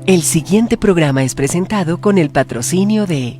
El siguiente programa es presentado con el patrocinio de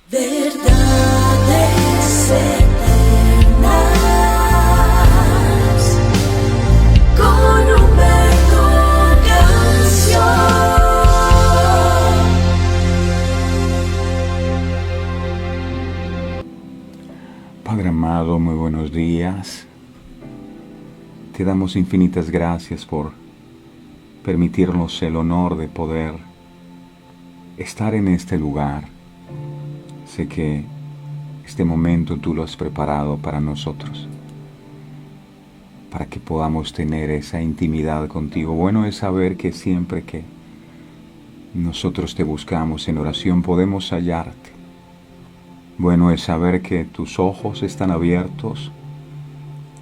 Verdades eternas con Humberto Canción. Padre amado, muy buenos días. Te damos infinitas gracias por permitirnos el honor de poder estar en este lugar. Sé que este momento tú lo has preparado para nosotros, para que podamos tener esa intimidad contigo. Bueno es saber que siempre que nosotros te buscamos en oración podemos hallarte. Bueno es saber que tus ojos están abiertos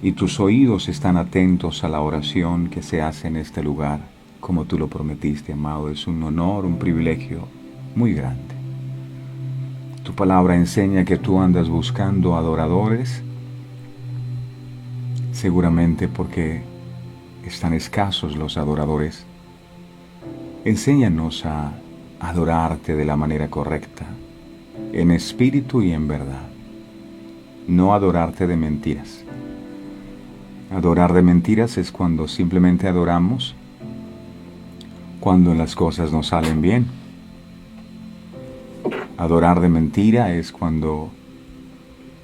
y tus oídos están atentos a la oración que se hace en este lugar, como tú lo prometiste, amado. Es un honor, un privilegio muy grande. Tu palabra enseña que tú andas buscando adoradores, seguramente porque están escasos los adoradores. Enséñanos a adorarte de la manera correcta, en espíritu y en verdad. No adorarte de mentiras. Adorar de mentiras es cuando simplemente adoramos cuando las cosas nos salen bien. Adorar de mentira es cuando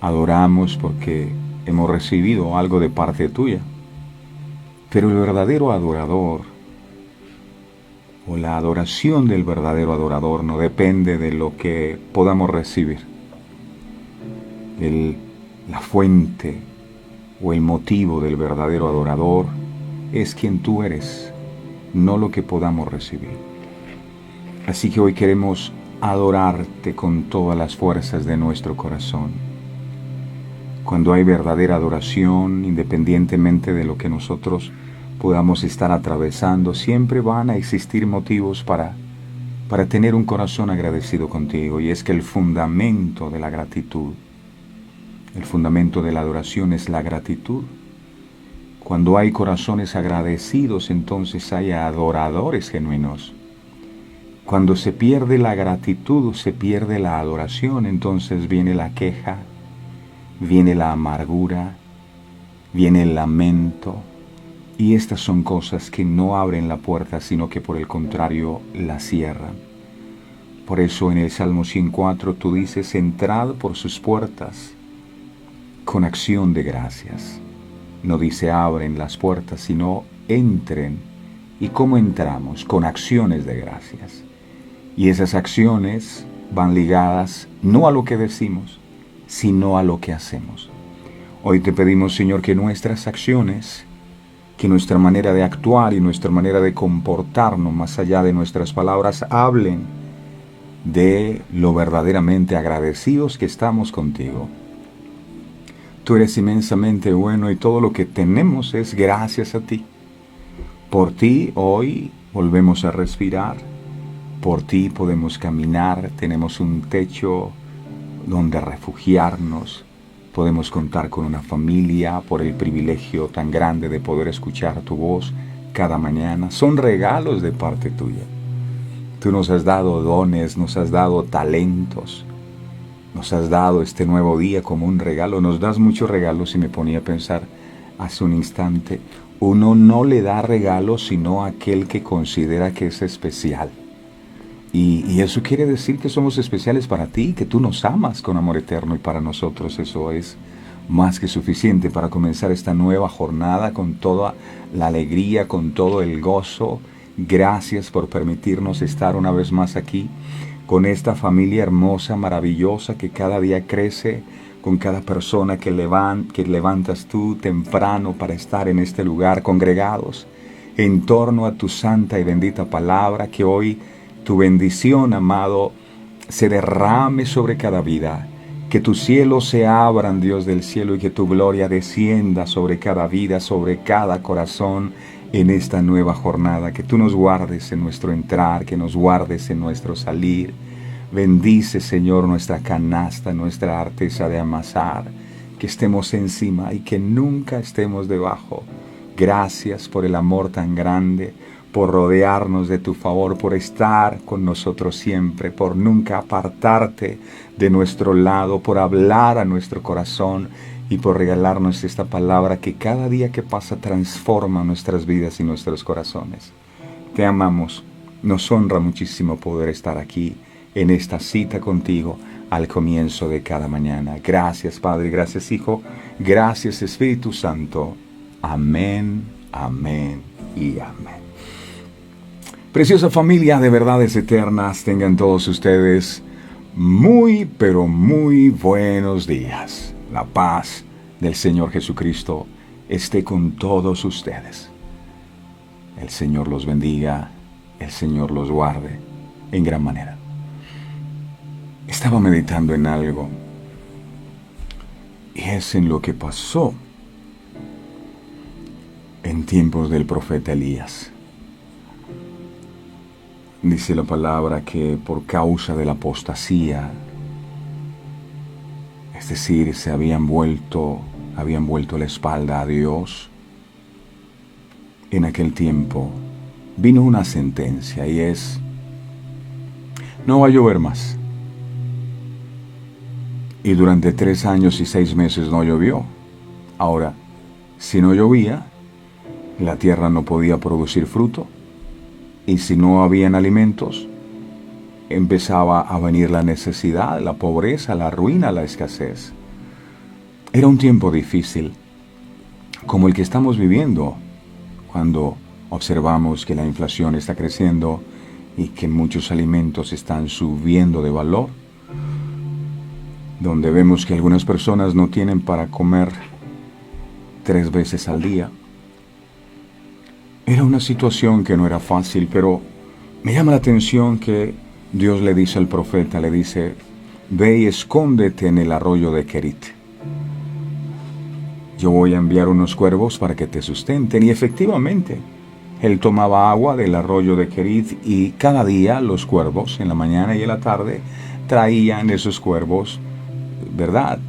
adoramos porque hemos recibido algo de parte tuya. Pero el verdadero adorador, o la adoración del verdadero adorador, no depende de lo que podamos recibir. La fuente o el motivo del verdadero adorador es quien tú eres, no lo que podamos recibir. Así que hoy queremos adorarte con todas las fuerzas de nuestro corazón. Cuando hay verdadera adoración, independientemente de lo que nosotros podamos estar atravesando, siempre van a existir motivos para tener un corazón agradecido contigo. Y es que el fundamento de la gratitud, el fundamento de la adoración es la gratitud. Cuando hay corazones agradecidos, entonces hay adoradores genuinos. Cuando se pierde la gratitud, se pierde la adoración, entonces viene la queja, viene la amargura, viene el lamento, y estas son cosas que no abren la puerta, sino que por el contrario la cierran. Por eso en el Salmo 104 tú dices: entrad por sus puertas con acción de gracias. No dice abren las puertas, sino entren. ¿Y cómo entramos? Con acciones de gracias. Y esas acciones van ligadas no a lo que decimos, sino a lo que hacemos. Hoy te pedimos, Señor, que nuestras acciones, que nuestra manera de actuar y nuestra manera de comportarnos, más allá de nuestras palabras, hablen de lo verdaderamente agradecidos que estamos contigo. Tú eres inmensamente bueno y todo lo que tenemos es gracias a ti. Por ti hoy volvemos a respirar. Por ti podemos caminar, tenemos un techo donde refugiarnos. Podemos contar con una familia por el privilegio tan grande de poder escuchar tu voz cada mañana. Son regalos de parte tuya. Tú nos has dado dones, nos has dado talentos, nos has dado este nuevo día como un regalo. Nos das muchos regalos y me ponía a pensar hace un instante, uno no le da regalos sino a aquel que considera que es especial. Y eso quiere decir que somos especiales para ti, que tú nos amas con amor eterno, y para nosotros eso es más que suficiente para comenzar esta nueva jornada con toda la alegría, con todo el gozo. Gracias por permitirnos estar una vez más aquí con esta familia hermosa, maravillosa, que cada día crece, con cada persona que levantas tú temprano para estar en este lugar congregados en torno a tu santa y bendita palabra. Que hoy tu bendición, amado, se derrame sobre cada vida. Que tus cielos se abran, Dios del cielo, y que tu gloria descienda sobre cada vida, sobre cada corazón en esta nueva jornada. Que tú nos guardes en nuestro entrar, que nos guardes en nuestro salir. Bendice, Señor, nuestra canasta, nuestra artesa de amasar. Que estemos encima y que nunca estemos debajo. Gracias por el amor tan grande, por rodearnos de tu favor, por estar con nosotros siempre, por nunca apartarte de nuestro lado, por hablar a nuestro corazón y por regalarnos esta palabra que cada día que pasa transforma nuestras vidas y nuestros corazones. Te amamos, nos honra muchísimo poder estar aquí en esta cita contigo al comienzo de cada mañana. Gracias, Padre, gracias, Hijo, gracias, Espíritu Santo. Amén, amén y amén. Preciosa familia de verdades eternas, tengan todos ustedes muy, pero muy buenos días. La paz del Señor Jesucristo esté con todos ustedes. El Señor los bendiga, el Señor los guarde en gran manera. Estaba meditando en algo, y es en lo que pasó en tiempos del profeta Elías. Dice la palabra que por causa de la apostasía, es decir, se habían vuelto la espalda a Dios, en aquel tiempo vino una sentencia, y es: no va a llover más. Y durante 3 años y 6 meses no llovió. Ahora, si no llovía, la tierra no podía producir fruto. Y si no habían alimentos, empezaba a venir la necesidad, la pobreza, la ruina, la escasez. Era un tiempo difícil, como el que estamos viviendo, cuando observamos que la inflación está creciendo y que muchos alimentos están subiendo de valor, donde vemos que algunas personas no tienen para comer 3 veces al día. Era una situación que no era fácil, pero me llama la atención que Dios le dice al profeta, le dice: ve y escóndete en el arroyo de Kerit. Yo voy a enviar unos cuervos para que te sustenten. Y efectivamente, él tomaba agua del arroyo de Kerit, y cada día los cuervos, en la mañana y en la tarde, traían esos cuervos, ¿verdad?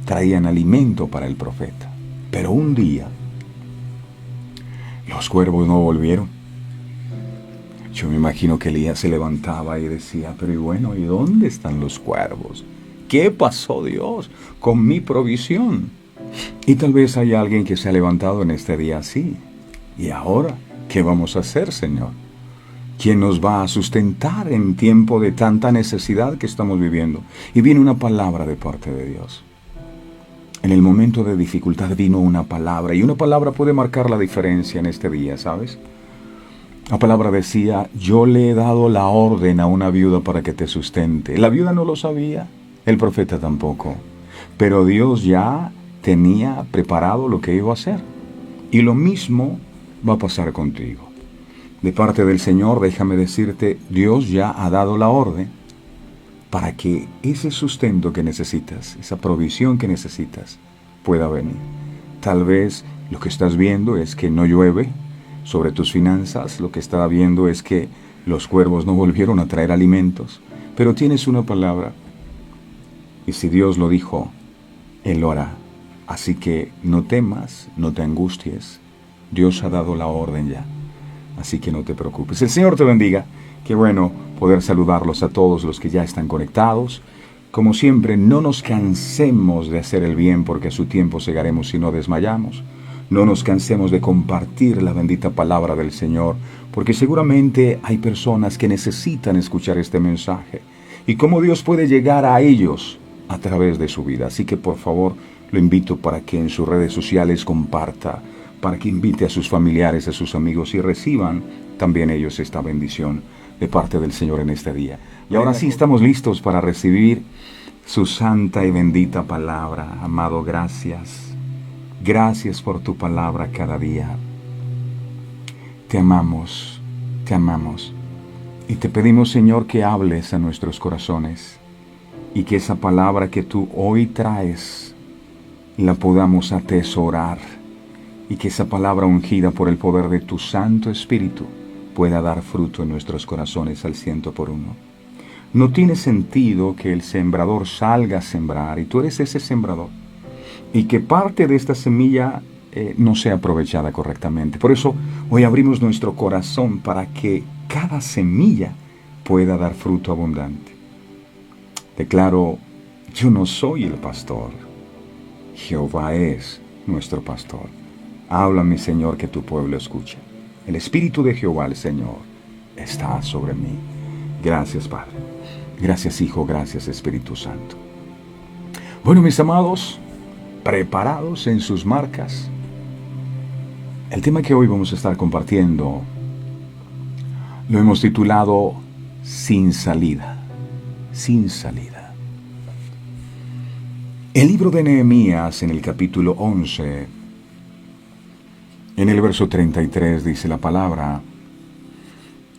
Traían alimento para el profeta. Pero un día, los cuervos no volvieron. Yo me imagino que Elías se levantaba y decía: pero y bueno, ¿y dónde están los cuervos? ¿Qué pasó, Dios, con mi provisión? Y tal vez hay alguien que se ha levantado en este día así. ¿Y ahora qué vamos a hacer, Señor? ¿Quién nos va a sustentar en tiempo de tanta necesidad que estamos viviendo? Y viene una palabra de parte de Dios. En el momento de dificultad vino una palabra, y una palabra puede marcar la diferencia en este día, ¿sabes? La palabra decía: yo le he dado la orden a una viuda para que te sustente. La viuda no lo sabía, el profeta tampoco, pero Dios ya tenía preparado lo que iba a hacer. Y lo mismo va a pasar contigo. De parte del Señor, déjame decirte, Dios ya ha dado la orden para que ese sustento que necesitas, esa provisión que necesitas, pueda venir. Tal vez lo que estás viendo es que no llueve sobre tus finanzas, lo que estás viendo es que los cuervos no volvieron a traer alimentos, pero tienes una palabra. Y si Dios lo dijo, Él lo hará. Así que no temas, no te angusties. Dios ha dado la orden ya. Así que no te preocupes. El Señor te bendiga. Qué bueno poder saludarlos a todos los que ya están conectados. Como siempre, no nos cansemos de hacer el bien porque a su tiempo segaremos si no desmayamos. No nos cansemos de compartir la bendita palabra del Señor, porque seguramente hay personas que necesitan escuchar este mensaje y cómo Dios puede llegar a ellos a través de su vida. Así que por favor, lo invito para que en sus redes sociales comparta, para que invite a sus familiares, a sus amigos y reciban también ellos esta bendición de parte del Señor en este día. Y ahora sí estamos listos para recibir su santa y bendita palabra. Amado, gracias. Gracias por tu palabra cada día. Te amamos, y te pedimos, Señor, que hables a nuestros corazones y que esa palabra que tú hoy traes la podamos atesorar y que esa palabra ungida por el poder de tu Santo Espíritu pueda dar fruto en nuestros corazones al 100%. No tiene sentido que el sembrador salga a sembrar y tú eres ese sembrador, y que parte de esta semilla no sea aprovechada correctamente. Por eso hoy abrimos nuestro corazón para que cada semilla pueda dar fruto abundante. Declaro, yo no soy el pastor, Jehová es nuestro pastor. Háblame, Señor, que tu pueblo escuche. El Espíritu de Jehová, el Señor, está sobre mí. Gracias, Padre. Gracias, Hijo. Gracias, Espíritu Santo. Bueno, mis amados, preparados en sus marcas. El tema que hoy vamos a estar compartiendo lo hemos titulado Sin salida. Sin salida. El libro de Nehemías, en el capítulo 11, en el verso 33, dice la palabra.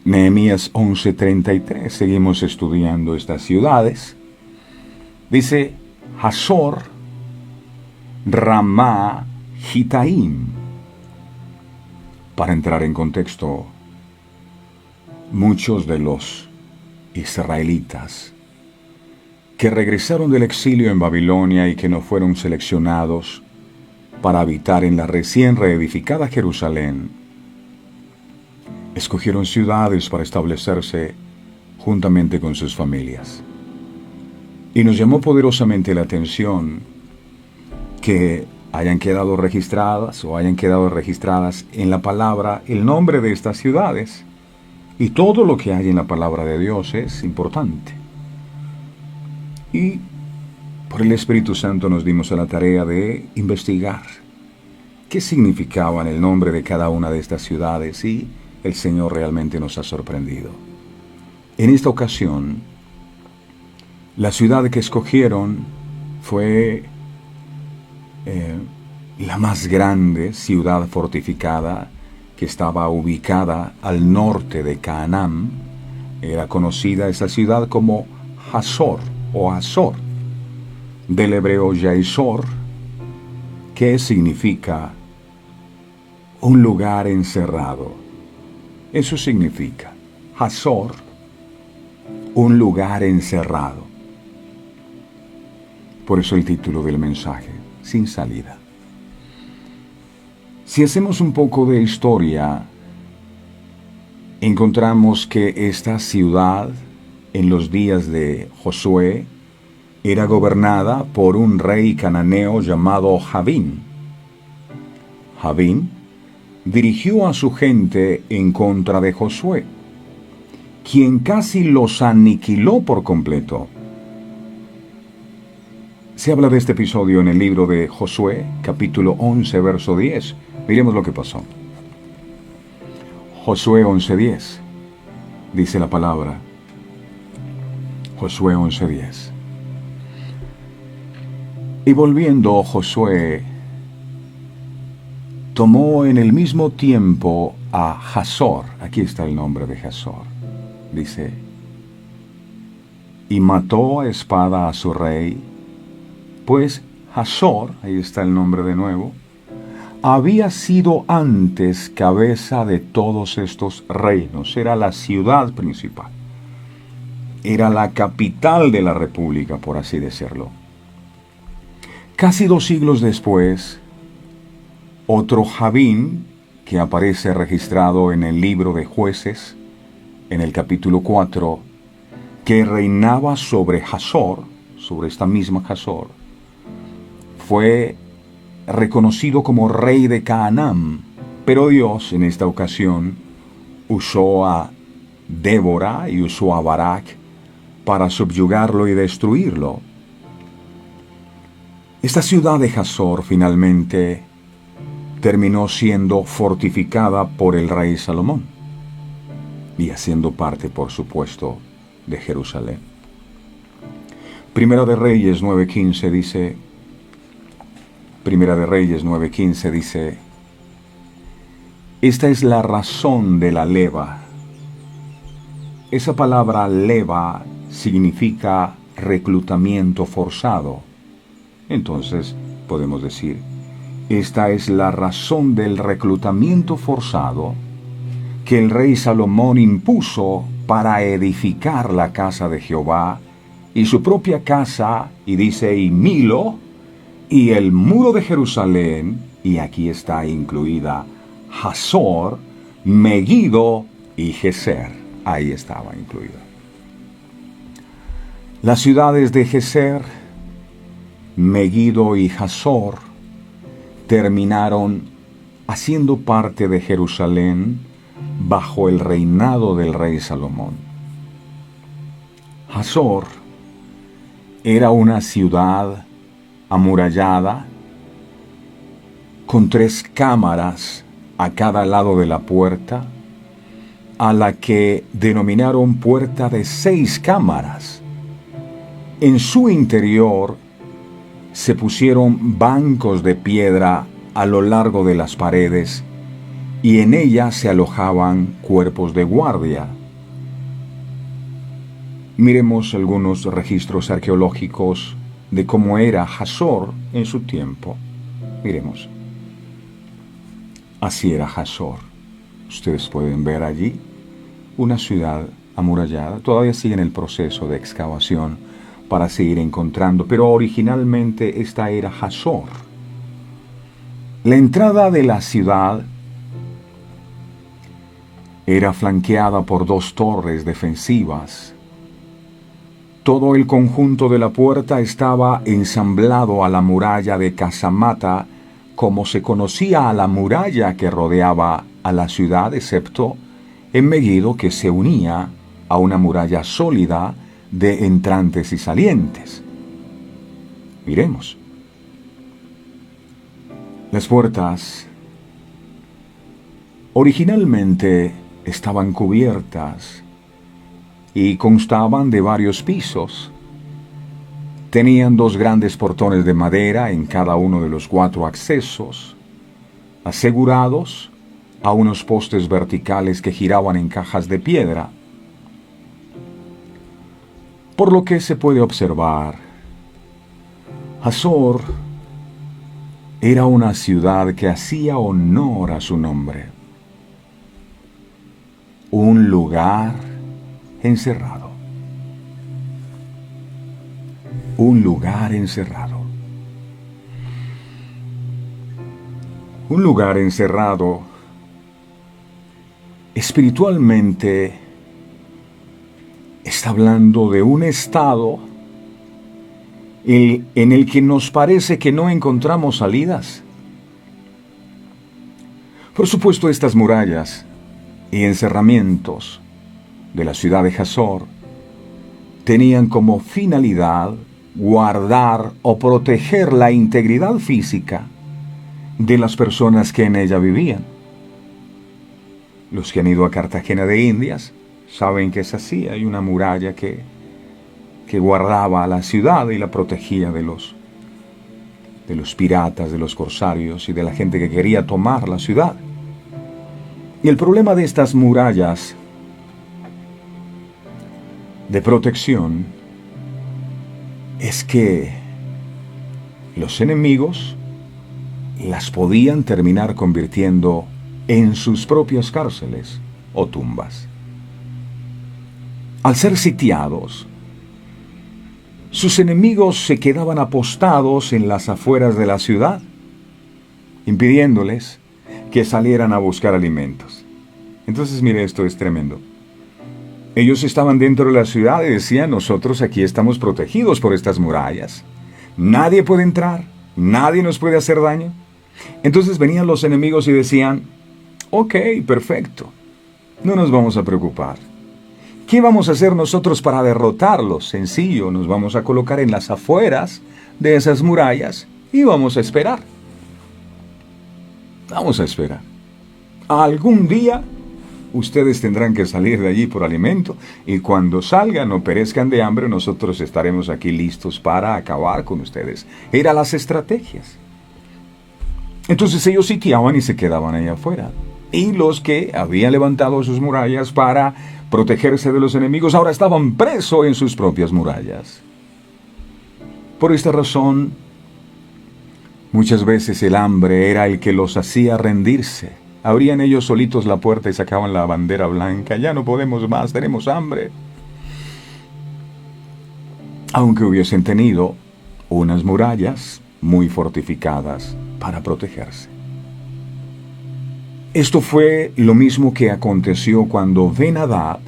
Nehemías 11:33, seguimos estudiando estas ciudades. Dice, Hazor, Ramá, Gitaim. Para entrar en contexto, muchos de los israelitas que regresaron del exilio en Babilonia y que no fueron seleccionados para habitar en la recién reedificada Jerusalén, escogieron ciudades para establecerse juntamente con sus familias. Y nos llamó poderosamente la atención que hayan quedado registradas en la palabra el nombre de estas ciudades. Y todo lo que hay en la palabra de Dios es importante. Y por el Espíritu Santo nos dimos a la tarea de investigar qué significaban el nombre de cada una de estas ciudades, y el Señor realmente nos ha sorprendido. En esta ocasión, la ciudad que escogieron fue la más grande ciudad fortificada que estaba ubicada al norte de Canaán. Era conocida esa ciudad como Hazor o Azor, del hebreo Yaisor, que significa un lugar encerrado. Eso significa Hazor, un lugar encerrado. Por eso el título del mensaje, Sin salida. Si hacemos un poco de historia, encontramos que esta ciudad, en los días de Josué, era gobernada por un rey cananeo llamado Javín. Javín dirigió a su gente en contra de Josué, quien casi los aniquiló por completo. Se habla de este episodio en el libro de Josué, capítulo 11, verso 10. Miremos lo que pasó. Josué 11:10. Dice la palabra. Josué 11:10. Y volviendo Josué, tomó en el mismo tiempo a Hazor. Aquí está el nombre de Hazor. Dice, y mató a espada a su rey, pues Hazor, ahí está el nombre de nuevo, había sido antes cabeza de todos estos reinos. Era la ciudad principal. Era la capital de la república, por así decirlo. Casi 2 siglos después, otro Javín, que aparece registrado en el libro de Jueces, en el capítulo 4, que reinaba sobre Hazor, sobre esta misma Hazor, fue reconocido como rey de Canaán, pero Dios en esta ocasión usó a Débora y usó a Barak para subyugarlo y destruirlo. Esta ciudad de Hazor finalmente terminó siendo fortificada por el rey Salomón y haciendo parte, por supuesto, de Jerusalén. Primera de Reyes 9:15 dice, esta es la razón de la leva. Esa palabra leva significa reclutamiento forzado. Entonces, podemos decir, esta es la razón del reclutamiento forzado que el rey Salomón impuso para edificar la casa de Jehová y su propia casa, y dice, y Milo, y el muro de Jerusalén, y aquí está incluida Hazor, Megiddo y Geser. Ahí estaba incluida. Las ciudades de Geser, Megiddo y Hazor terminaron haciendo parte de Jerusalén bajo el reinado del rey Salomón. Hazor era una ciudad amurallada con 3 cámaras a cada lado de la puerta, a la que denominaron puerta de 6 cámaras. En su interior se pusieron bancos de piedra a lo largo de las paredes y en ellas se alojaban cuerpos de guardia. Miremos algunos registros arqueológicos de cómo era Hazor en su tiempo. Miremos. Así era Hazor. Ustedes pueden ver allí una ciudad amurallada. Todavía sigue en el proceso de excavación para seguir encontrando, pero originalmente esta era Hazor. La entrada de la ciudad era flanqueada por 2 torres defensivas. Todo el conjunto de la puerta estaba ensamblado a la muralla de Casamata, como se conocía a la muralla que rodeaba a la ciudad, excepto en Megiddo, que se unía a una muralla sólida de entrantes y salientes. Miremos. Las puertas originalmente estaban cubiertas y constaban de varios pisos. Tenían 2 grandes portones de madera en cada uno de los 4 accesos, asegurados a unos postes verticales que giraban en cajas de piedra. Por lo que se puede observar, Hazor era una ciudad que hacía honor a su nombre. Un lugar encerrado. Un lugar encerrado. Un lugar encerrado espiritualmente está hablando de un estado en el que nos parece que no encontramos salidas. Por supuesto, estas murallas y encerramientos de la ciudad de Hazor tenían como finalidad guardar o proteger la integridad física de las personas que en ella vivían. Los que han ido a Cartagena de Indias saben que es así. Hay una muralla que guardaba a la ciudad y la protegía de los piratas, de los corsarios y de la gente que quería tomar la ciudad. Y el problema de estas murallas de protección es que los enemigos las podían terminar convirtiendo en sus propias cárceles o tumbas. Al ser sitiados, sus enemigos se quedaban apostados en las afueras de la ciudad, impidiéndoles que salieran a buscar alimentos. Entonces, mire, esto es tremendo. Ellos estaban dentro de la ciudad y decían: nosotros aquí estamos protegidos por estas murallas. Nadie puede entrar, nadie nos puede hacer daño. Entonces venían los enemigos y decían: ok, perfecto, no nos vamos a preocupar. ¿Qué vamos a hacer nosotros para derrotarlos? Sencillo, nos vamos a colocar en las afueras de esas murallas y vamos a esperar. Vamos a esperar. Algún día ustedes tendrán que salir de allí por alimento, y cuando salgan o perezcan de hambre, nosotros estaremos aquí listos para acabar con ustedes. Eran las estrategias. Entonces ellos sitiaban y se quedaban ahí afuera. Y los que habían levantado sus murallas para protegerse de los enemigos, ahora estaban presos en sus propias murallas. Por esta razón, muchas veces el hambre era el que los hacía rendirse. Abrían ellos solitos la puerta y sacaban la bandera blanca: ya no podemos más, tenemos hambre. Aunque hubiesen tenido unas murallas muy fortificadas para protegerse. Esto fue lo mismo que aconteció cuando Ben-Hadad,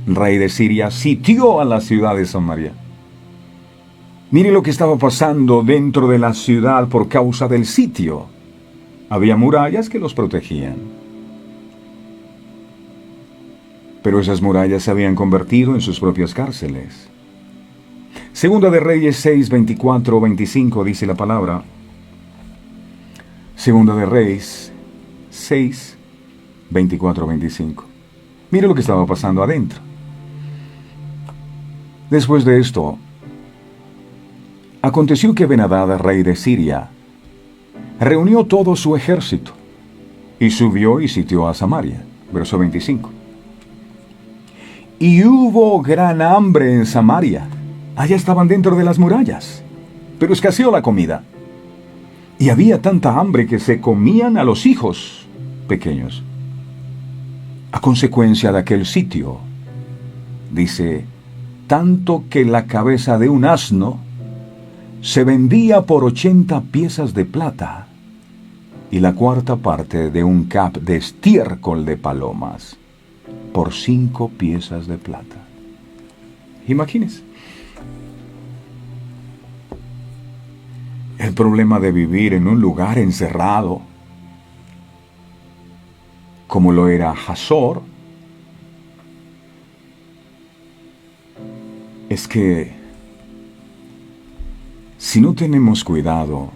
rey de Siria, sitió a la ciudad de Samaria. Mire lo que estaba pasando dentro de la ciudad por causa del sitio. Había murallas que los protegían. Pero esas murallas se habían convertido en sus propias cárceles. Segunda de Reyes 6, 24, 25 dice la palabra. Segunda de Reyes 6, 24, 25. Mire lo que estaba pasando adentro. Después de esto, aconteció que Ben-Hadad, rey de Siria, reunió todo su ejército y subió y sitió a Samaria. Verso 25. Y hubo gran hambre en Samaria. Allá estaban dentro de las murallas, pero escaseó la comida. Y había tanta hambre que se comían a los hijos pequeños. A consecuencia de aquel sitio, dice, tanto que la cabeza de un asno se vendía por 80 piezas de plata, y la cuarta parte de un cap de estiércol de palomas por 5 piezas de plata. Imagínense. El problema de vivir en un lugar encerrado, como lo era Hazor, es que si no tenemos cuidado,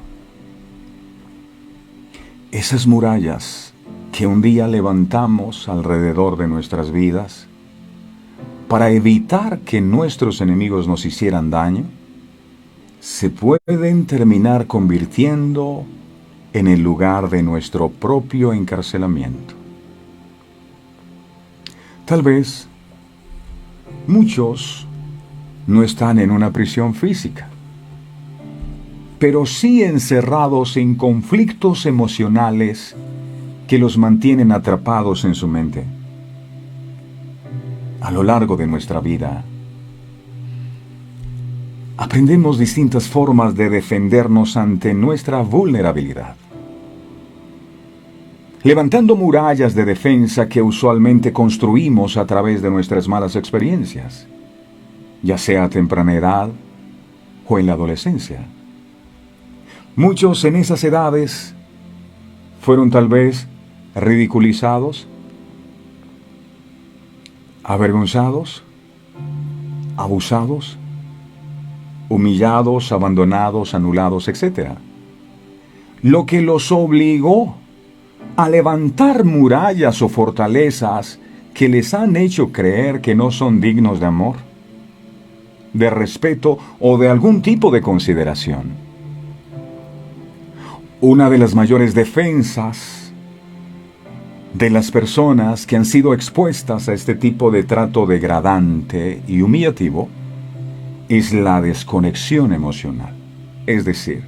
esas murallas que un día levantamos alrededor de nuestras vidas para evitar que nuestros enemigos nos hicieran daño, se pueden terminar convirtiendo en el lugar de nuestro propio encarcelamiento. Tal vez muchos no están en una prisión física, pero sí encerrados en conflictos emocionales que los mantienen atrapados en su mente. A lo largo de nuestra vida, aprendemos distintas formas de defendernos ante nuestra vulnerabilidad, levantando murallas de defensa que usualmente construimos a través de nuestras malas experiencias, ya sea a temprana edad o en la adolescencia. Muchos en esas edades fueron tal vez ridiculizados, avergonzados, abusados, humillados, abandonados, anulados, etc. Lo que los obligó a levantar murallas o fortalezas que les han hecho creer que no son dignos de amor, de respeto o de algún tipo de consideración. Una de las mayores defensas de las personas que han sido expuestas a este tipo de trato degradante y humillativo es la desconexión emocional, es decir,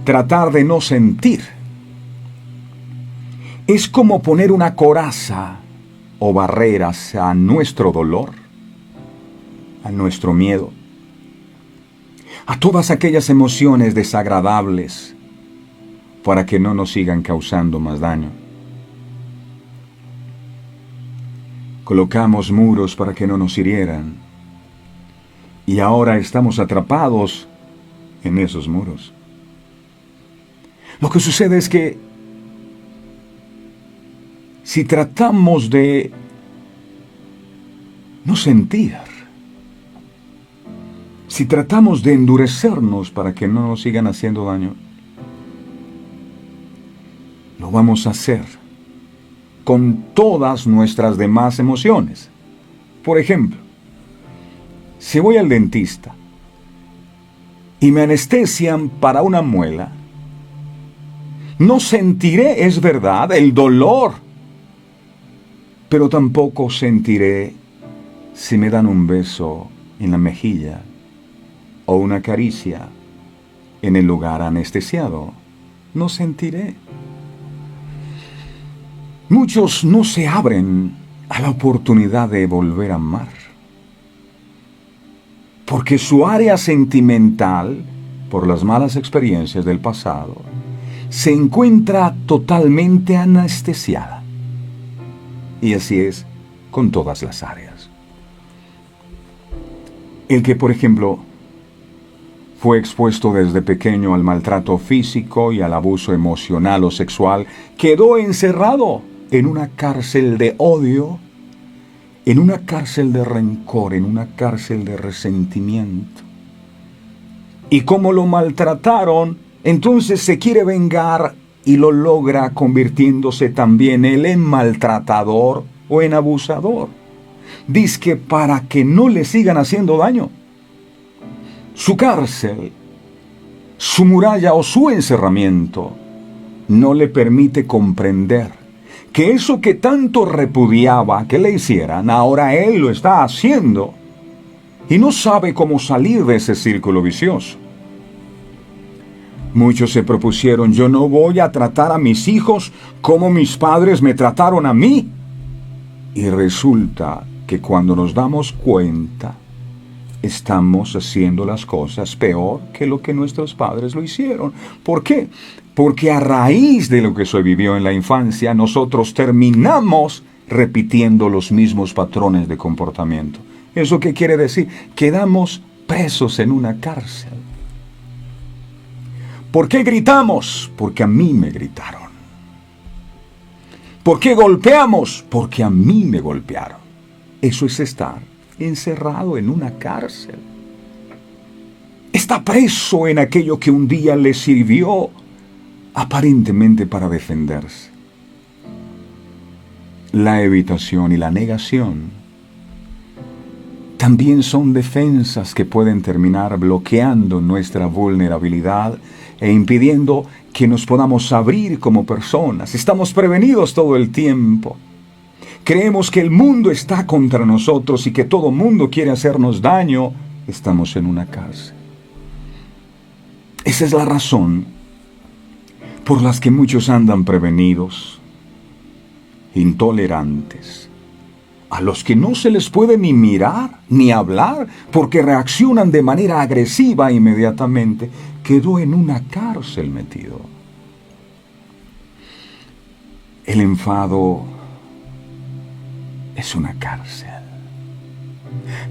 tratar de no sentir. Es como poner una coraza o barreras a nuestro dolor, a nuestro miedo, a todas aquellas emociones desagradables para que no nos sigan causando más daño. Colocamos muros para que no nos hirieran y ahora estamos atrapados en esos muros. Lo que sucede es que si tratamos de no sentir, si tratamos de endurecernos para que no nos sigan haciendo daño, lo vamos a hacer con todas nuestras demás emociones. Por ejemplo, si voy al dentista y me anestesian para una muela, no sentiré, es verdad, el dolor, pero tampoco sentiré si me dan un beso en la mejilla o una caricia en el lugar anestesiado. No sentiré. Muchos no se abren a la oportunidad de volver a amar, porque su área sentimental, por las malas experiencias del pasado, se encuentra totalmente anestesiada. Y así es con todas las áreas. El que, por ejemplo, fue expuesto desde pequeño al maltrato físico y al abuso emocional o sexual, quedó encerrado en una cárcel de odio, en una cárcel de rencor, en una cárcel de resentimiento. Y como lo maltrataron, entonces se quiere vengar y lo logra convirtiéndose también él en maltratador o en abusador. Dizque para que no le sigan haciendo daño. Su cárcel, su muralla o su encerramiento no le permite comprender que eso que tanto repudiaba que le hicieran, ahora él lo está haciendo y no sabe cómo salir de ese círculo vicioso. Muchos se propusieron: yo no voy a tratar a mis hijos como mis padres me trataron a mí. Y resulta que cuando nos damos cuenta, estamos haciendo las cosas peor que lo que nuestros padres lo hicieron. ¿Por qué? Porque a raíz de lo que se vivió en la infancia, nosotros terminamos repitiendo los mismos patrones de comportamiento. ¿Eso qué quiere decir? Quedamos presos en una cárcel. ¿Por qué gritamos? Porque a mí me gritaron. ¿Por qué golpeamos? Porque a mí me golpearon. Eso es estar encerrado en una cárcel. Está preso en aquello que un día le sirvió aparentemente para defenderse. La evitación y la negación también son defensas que pueden terminar bloqueando nuestra vulnerabilidad e impidiendo que nos podamos abrir como personas. Estamos prevenidos todo el tiempo. Creemos que el mundo está contra nosotros y que todo mundo quiere hacernos daño. Estamos en una cárcel. Esa es la razón por la que muchos andan prevenidos, intolerantes, a los que no se les puede ni mirar ni hablar porque reaccionan de manera agresiva inmediatamente. Quedó en una cárcel metido. El enfado es una cárcel.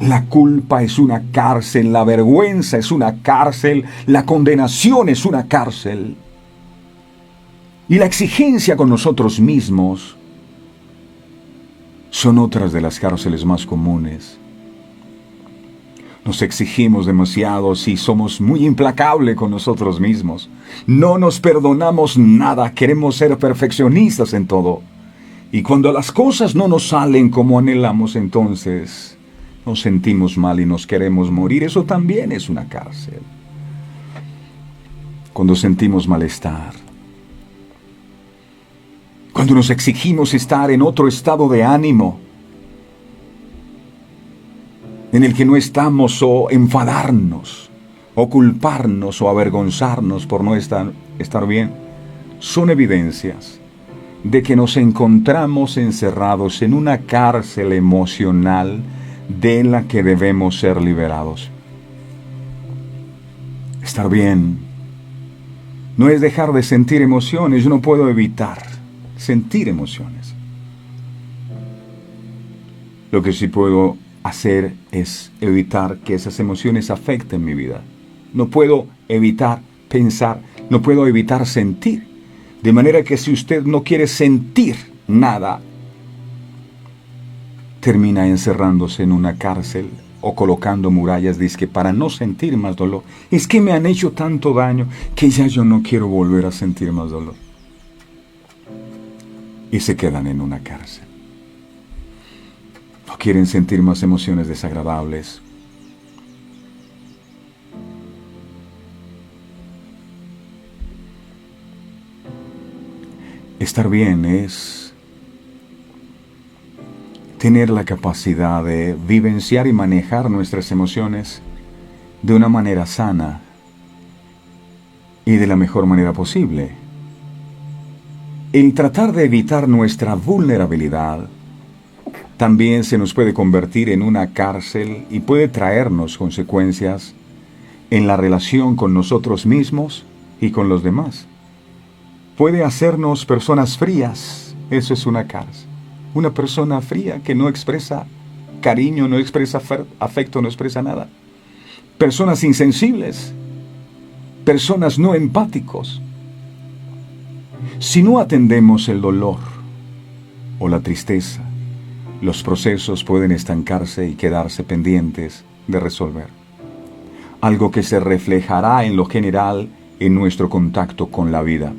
La culpa es una cárcel, la vergüenza es una cárcel, la condenación es una cárcel. Y la exigencia con nosotros mismos son otras de las cárceles más comunes. Nos exigimos demasiado y somos muy implacables con nosotros mismos. No nos perdonamos nada, queremos ser perfeccionistas en todo. Y cuando las cosas no nos salen como anhelamos, entonces nos sentimos mal y nos queremos morir. Eso también es una cárcel. Cuando sentimos malestar, cuando nos exigimos estar en otro estado de ánimo, en el que no estamos, o enfadarnos, o culparnos, o avergonzarnos por no estar bien, son evidencias de que nos encontramos encerrados en una cárcel emocional de la que debemos ser liberados. Estar bien no es dejar de sentir emociones. Yo no puedo evitar sentir emociones. Lo que sí puedo hacer es evitar que esas emociones afecten mi vida. No puedo evitar pensar, no puedo evitar sentir. De manera que si usted no quiere sentir nada, termina encerrándose en una cárcel o colocando murallas, dizque para no sentir más dolor. Es que me han hecho tanto daño que ya yo no quiero volver a sentir más dolor. Y se quedan en una cárcel. No quieren sentir más emociones desagradables. Estar bien es tener la capacidad de vivenciar y manejar nuestras emociones de una manera sana y de la mejor manera posible. El tratar de evitar nuestra vulnerabilidad también se nos puede convertir en una cárcel y puede traernos consecuencias en la relación con nosotros mismos y con los demás. Puede hacernos personas frías. Eso es una cárcel. Una persona fría que no expresa cariño, no expresa afecto, no expresa nada. Personas insensibles. Personas no empáticos. Si no atendemos el dolor o la tristeza, los procesos pueden estancarse y quedarse pendientes de resolver. Algo que se reflejará en lo general en nuestro contacto con la vida.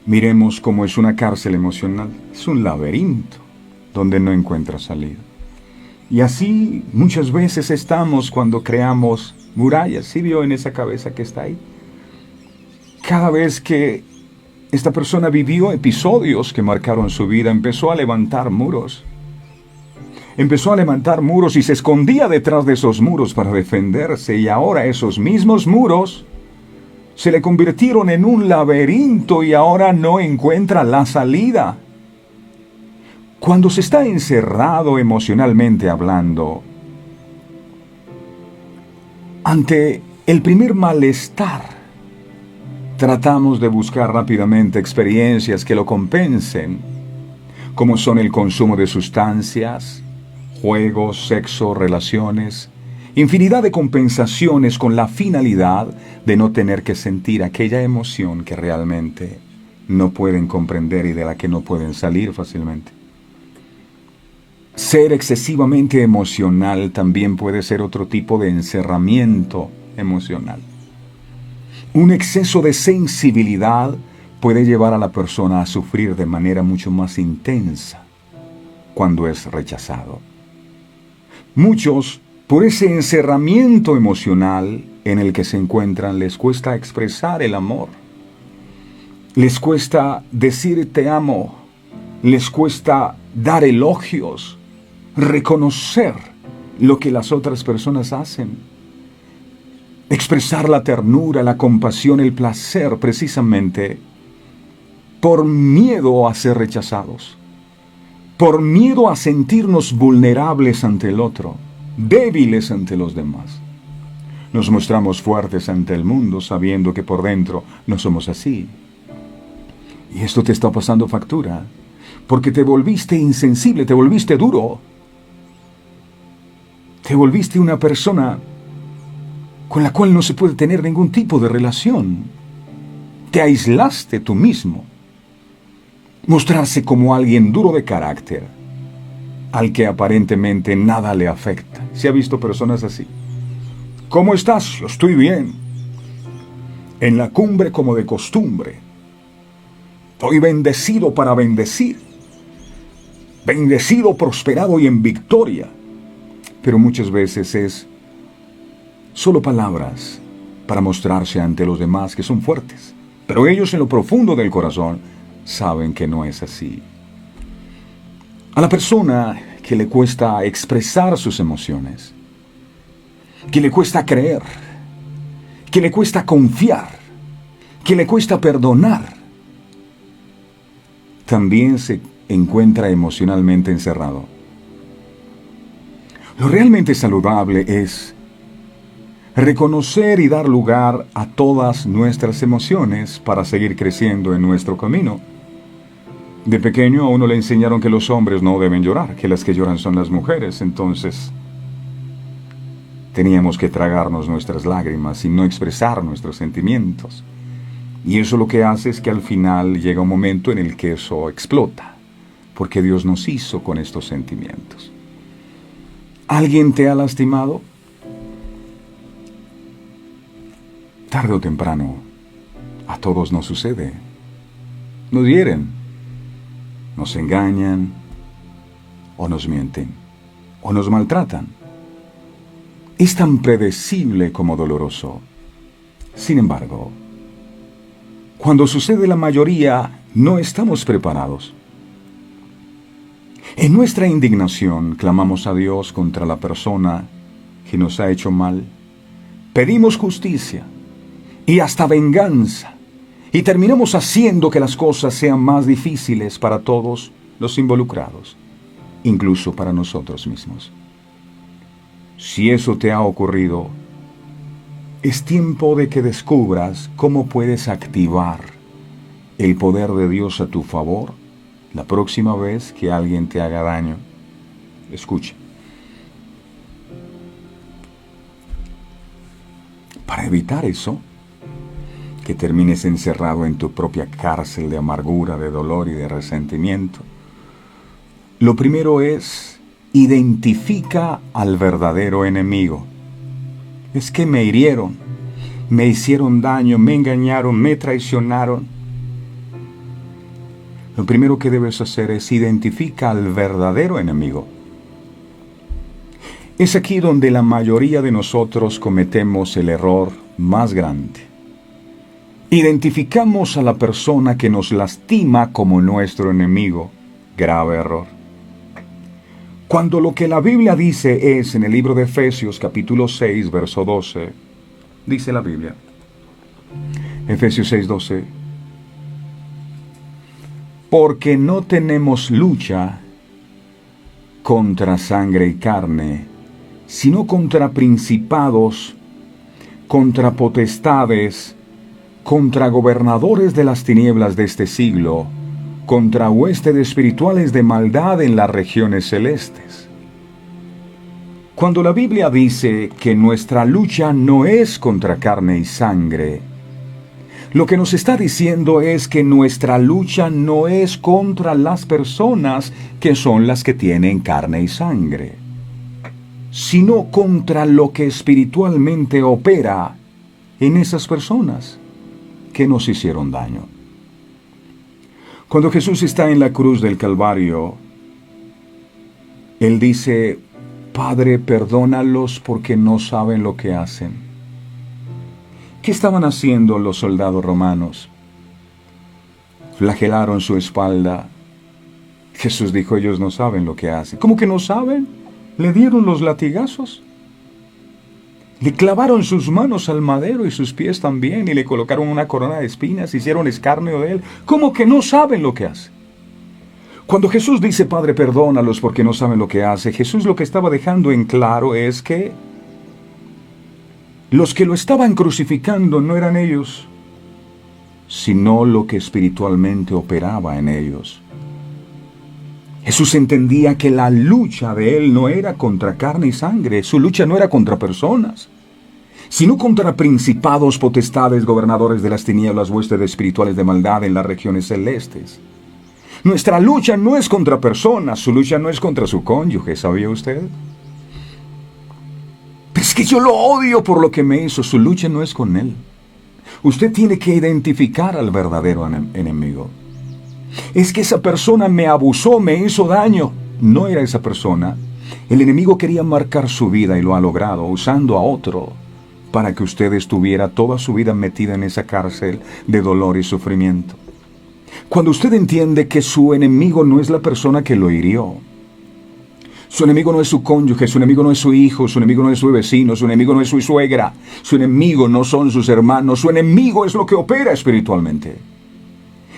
Miremos cómo es una cárcel emocional. Es un laberinto donde no encuentra salida. Y así muchas veces estamos cuando creamos murallas. ¿Sí vio en esa cabeza que está ahí? Cada vez que esta persona vivió episodios que marcaron su vida, empezó a levantar muros. Empezó a levantar muros y se escondía detrás de esos muros para defenderse. Y ahora esos mismos muros se le convirtieron en un laberinto y ahora no encuentra la salida. Cuando se está encerrado emocionalmente hablando, ante el primer malestar, tratamos de buscar rápidamente experiencias que lo compensen, como son el consumo de sustancias, juegos, sexo, relaciones, infinidad de compensaciones con la finalidad de no tener que sentir aquella emoción que realmente no pueden comprender y de la que no pueden salir fácilmente. Ser excesivamente emocional también puede ser otro tipo de encerramiento emocional. Un exceso de sensibilidad puede llevar a la persona a sufrir de manera mucho más intensa cuando es rechazado. Muchos, por ese encerramiento emocional en el que se encuentran, les cuesta expresar el amor. Les cuesta decir te amo. Les cuesta dar elogios, reconocer lo que las otras personas hacen. Expresar la ternura, la compasión, el placer, precisamente por miedo a ser rechazados. Por miedo a sentirnos vulnerables ante el otro, débiles ante los demás. Nos mostramos fuertes ante el mundo sabiendo que por dentro no somos así. Y esto te está pasando factura, porque te volviste insensible, te volviste duro. Te volviste una persona con la cual no se puede tener ningún tipo de relación. Te aislaste tú mismo. Mostrarse como alguien duro de carácter, al que aparentemente nada le afecta. ¿Se ha visto personas así? ¿Cómo estás? Yo estoy bien. En la cumbre como de costumbre. Estoy bendecido para bendecir. Bendecido, prosperado y en victoria. Pero muchas veces es solo palabras para mostrarse ante los demás que son fuertes. Pero ellos en lo profundo del corazón saben que no es así. A la persona que le cuesta expresar sus emociones, que le cuesta creer, que le cuesta confiar, que le cuesta perdonar, también se encuentra emocionalmente encerrado. Lo realmente saludable es reconocer y dar lugar a todas nuestras emociones para seguir creciendo en nuestro camino. De pequeño a uno le enseñaron que los hombres no deben llorar, que las que lloran son las mujeres, entonces teníamos que tragarnos nuestras lágrimas y no expresar nuestros sentimientos. Y eso lo que hace es que al final llega un momento en el que eso explota, porque Dios nos hizo con estos sentimientos. ¿Alguien te ha lastimado? Tarde o temprano, a todos nos sucede. Nos hieren, nos engañan, o nos mienten, o nos maltratan. Es tan predecible como doloroso. Sin embargo, cuando sucede la mayoría, no estamos preparados. En nuestra indignación clamamos a Dios contra la persona que nos ha hecho mal. Pedimos justicia y hasta venganza, y terminamos haciendo que las cosas sean más difíciles para todos los involucrados, incluso para nosotros mismos. Si eso te ha ocurrido, es tiempo de que descubras cómo puedes activar el poder de Dios a tu favor la próxima vez que alguien te haga daño. Escucha. Para evitar eso, que termines encerrado en tu propia cárcel de amargura, de dolor y de resentimiento, lo primero es: identifica al verdadero enemigo. Es que me hirieron, me hicieron daño, me engañaron, me traicionaron. Lo primero que debes hacer es identificar al verdadero enemigo. Es aquí donde la mayoría de nosotros cometemos el error más grande. Identificamos a la persona que nos lastima como nuestro enemigo. Grave error. Cuando lo que la Biblia dice es, en el libro de Efesios capítulo 6, verso 12, dice la Biblia, Efesios 6, 12, porque no tenemos lucha contra sangre y carne, sino contra principados, contra potestades, contra gobernadores de las tinieblas de este siglo, contra huestes espirituales de maldad en las regiones celestes. Cuando la Biblia dice que nuestra lucha no es contra carne y sangre, lo que nos está diciendo es que nuestra lucha no es contra las personas que son las que tienen carne y sangre, sino contra lo que espiritualmente opera en esas personas que nos hicieron daño. Cuando Jesús está en la cruz del Calvario, Él dice: Padre, perdónalos porque no saben lo que hacen. ¿Qué estaban haciendo los soldados romanos? Flagelaron su espalda. Jesús dijo: ellos no saben lo que hacen. ¿Cómo que no saben? Le dieron los latigazos. Le clavaron sus manos al madero y sus pies también, y le colocaron una corona de espinas, hicieron escarnio de él. ¿Cómo que no saben lo que hace? Cuando Jesús dice: Padre, perdónalos porque no saben lo que hace, Jesús lo que estaba dejando en claro es que los que lo estaban crucificando no eran ellos, sino lo que espiritualmente operaba en ellos. Jesús entendía que la lucha de él no era contra carne y sangre, su lucha no era contra personas, sino contra principados, potestades, gobernadores de las tinieblas, huestes espirituales de maldad en las regiones celestes. Nuestra lucha no es contra personas, su lucha no es contra su cónyuge, ¿sabía usted? Pero es que yo lo odio por lo que me hizo, su lucha no es con él. Usted tiene que identificar al verdadero enemigo. Es que esa persona me abusó, me hizo daño. No era esa persona. El enemigo quería marcar su vida y lo ha logrado, usando a otro para que usted estuviera toda su vida metida en esa cárcel de dolor y sufrimiento. Cuando usted entiende que su enemigo no es la persona que lo hirió, su enemigo no es su cónyuge, su enemigo no es su hijo, su enemigo no es su vecino, su enemigo no es su suegra, su enemigo no son sus hermanos, su enemigo es lo que opera espiritualmente.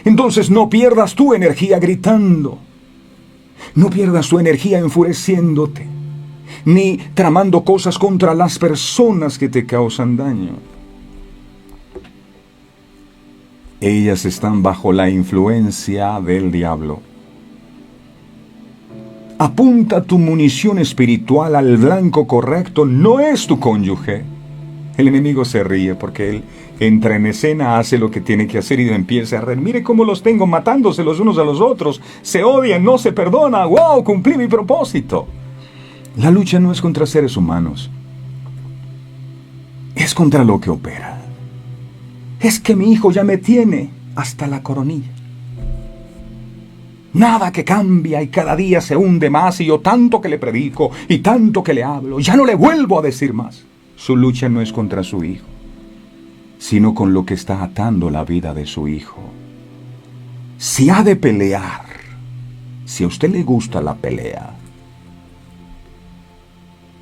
Entonces no pierdas tu energía gritando, no pierdas tu energía enfureciéndote, ni tramando cosas contra las personas que te causan daño. Ellas están bajo la influencia del diablo. Apunta tu munición espiritual al blanco correcto, no es tu cónyuge. El enemigo se ríe porque él entra en escena, hace lo que tiene que hacer y empieza a reír. Mire cómo los tengo matándose los unos a los otros. Se odian, no se perdona. ¡Wow! Cumplí mi propósito. La lucha no es contra seres humanos. Es contra lo que opera. Es que mi hijo ya me tiene hasta la coronilla. Nada que cambia y cada día se hunde más y yo tanto que le predico y tanto que le hablo, ya no le vuelvo a decir más. Su lucha no es contra su hijo, sino con lo que está atando la vida de su hijo. Si ha de pelear, si a usted le gusta la pelea,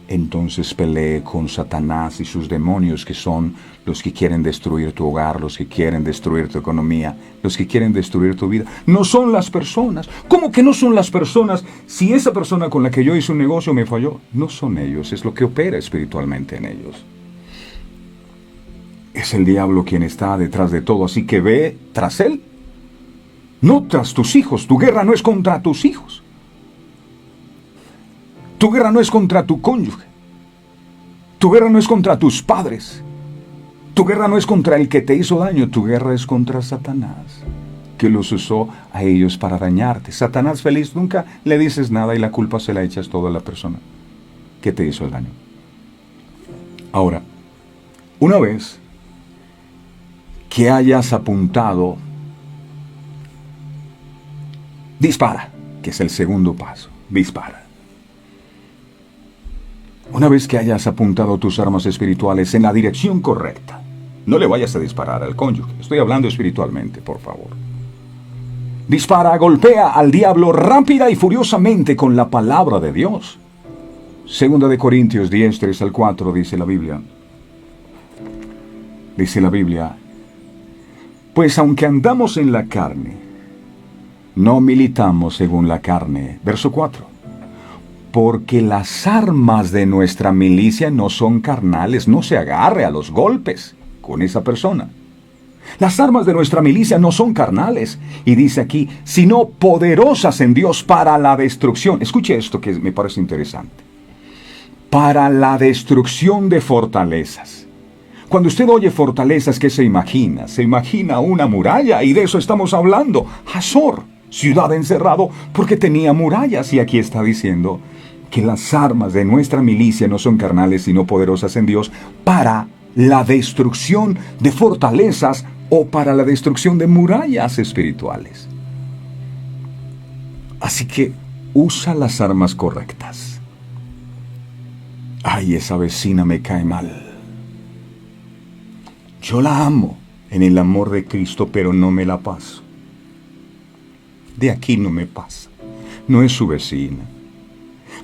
entonces pelee con Satanás y sus demonios, que son los que quieren destruir tu hogar, los que quieren destruir tu economía, los que quieren destruir tu vida. No son las personas. ¿Cómo que no son las personas? Si esa persona con la que yo hice un negocio me falló, no son ellos, es lo que opera espiritualmente en ellos. Es el diablo quien está detrás de todo, así que ve tras él, no tras tus hijos. Tu guerra no es contra tus hijos. Tu guerra no es contra tu cónyuge. Tu guerra no es contra tus padres. Tu guerra no es contra el que te hizo daño. Tu guerra es contra Satanás, que los usó a ellos para dañarte. Satanás feliz, nunca le dices nada y la culpa se la echas toda a la persona que te hizo el daño. Ahora, una vez que hayas apuntado, dispara, que es el segundo paso. Dispara. Una vez que hayas apuntado tus armas espirituales en la dirección correcta, no le vayas a disparar al cónyuge. Estoy hablando espiritualmente, por favor. Dispara, golpea al diablo rápida y furiosamente con la palabra de Dios. Segunda de Corintios 10, 3 al 4 dice la Biblia. Dice la Biblia: pues aunque andamos en la carne, no militamos según la carne. Verso 4. Porque las armas de nuestra milicia no son carnales, no se agarre a los golpes con esa persona. Las armas de nuestra milicia no son carnales, y dice aquí, sino poderosas en Dios para la destrucción. Escuche esto que me parece interesante. Para la destrucción de fortalezas. Cuando usted oye fortalezas, ¿qué se imagina? Se imagina una muralla, y de eso estamos hablando. Hazor, ciudad encerrado, porque tenía murallas, y aquí está diciendo que las armas de nuestra milicia no son carnales, sino poderosas en Dios para la destrucción de fortalezas o para la destrucción de murallas espirituales. Así que usa las armas correctas. Ay, esa vecina me cae mal. Yo la amo en el amor de Cristo, pero no me la paso. De aquí no me pasa. No es su vecina.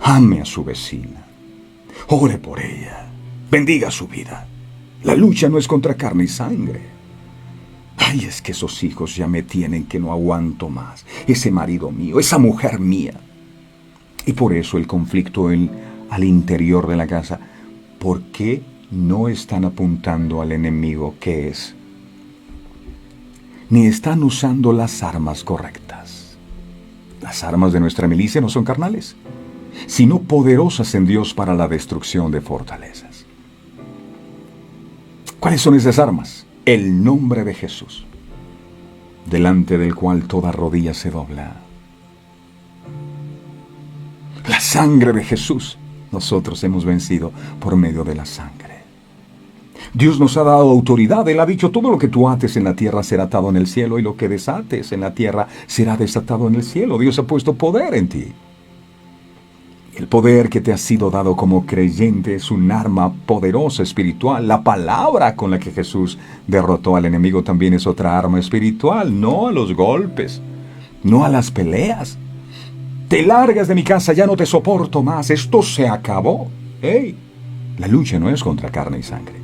Ame a su vecina. Ore por ella. Bendiga su vida. La lucha no es contra carne y sangre. Ay, es que esos hijos ya me tienen que no aguanto más. Ese marido mío, esa mujer mía. Y por eso el conflicto al interior de la casa. ¿Por qué no están apuntando al enemigo que es? Ni están usando las armas correctas. Las armas de nuestra milicia no son carnales, sino poderosas en Dios para la destrucción de fortalezas. ¿Cuáles son esas armas? El nombre de Jesús, delante del cual toda rodilla se dobla. La sangre de Jesús. Nosotros hemos vencido por medio de la sangre. Dios nos ha dado autoridad. Él ha dicho: todo lo que tú ates en la tierra será atado en el cielo, y lo que desates en la tierra será desatado en el cielo. Dios ha puesto poder en ti. El poder que te ha sido dado como creyente es un arma poderosa espiritual. La palabra con la que Jesús derrotó al enemigo también es otra arma espiritual. No a los golpes, no a las peleas. Te largas de mi casa, ya no te soporto más, esto se acabó. ¡Hey! La lucha no es contra carne y sangre.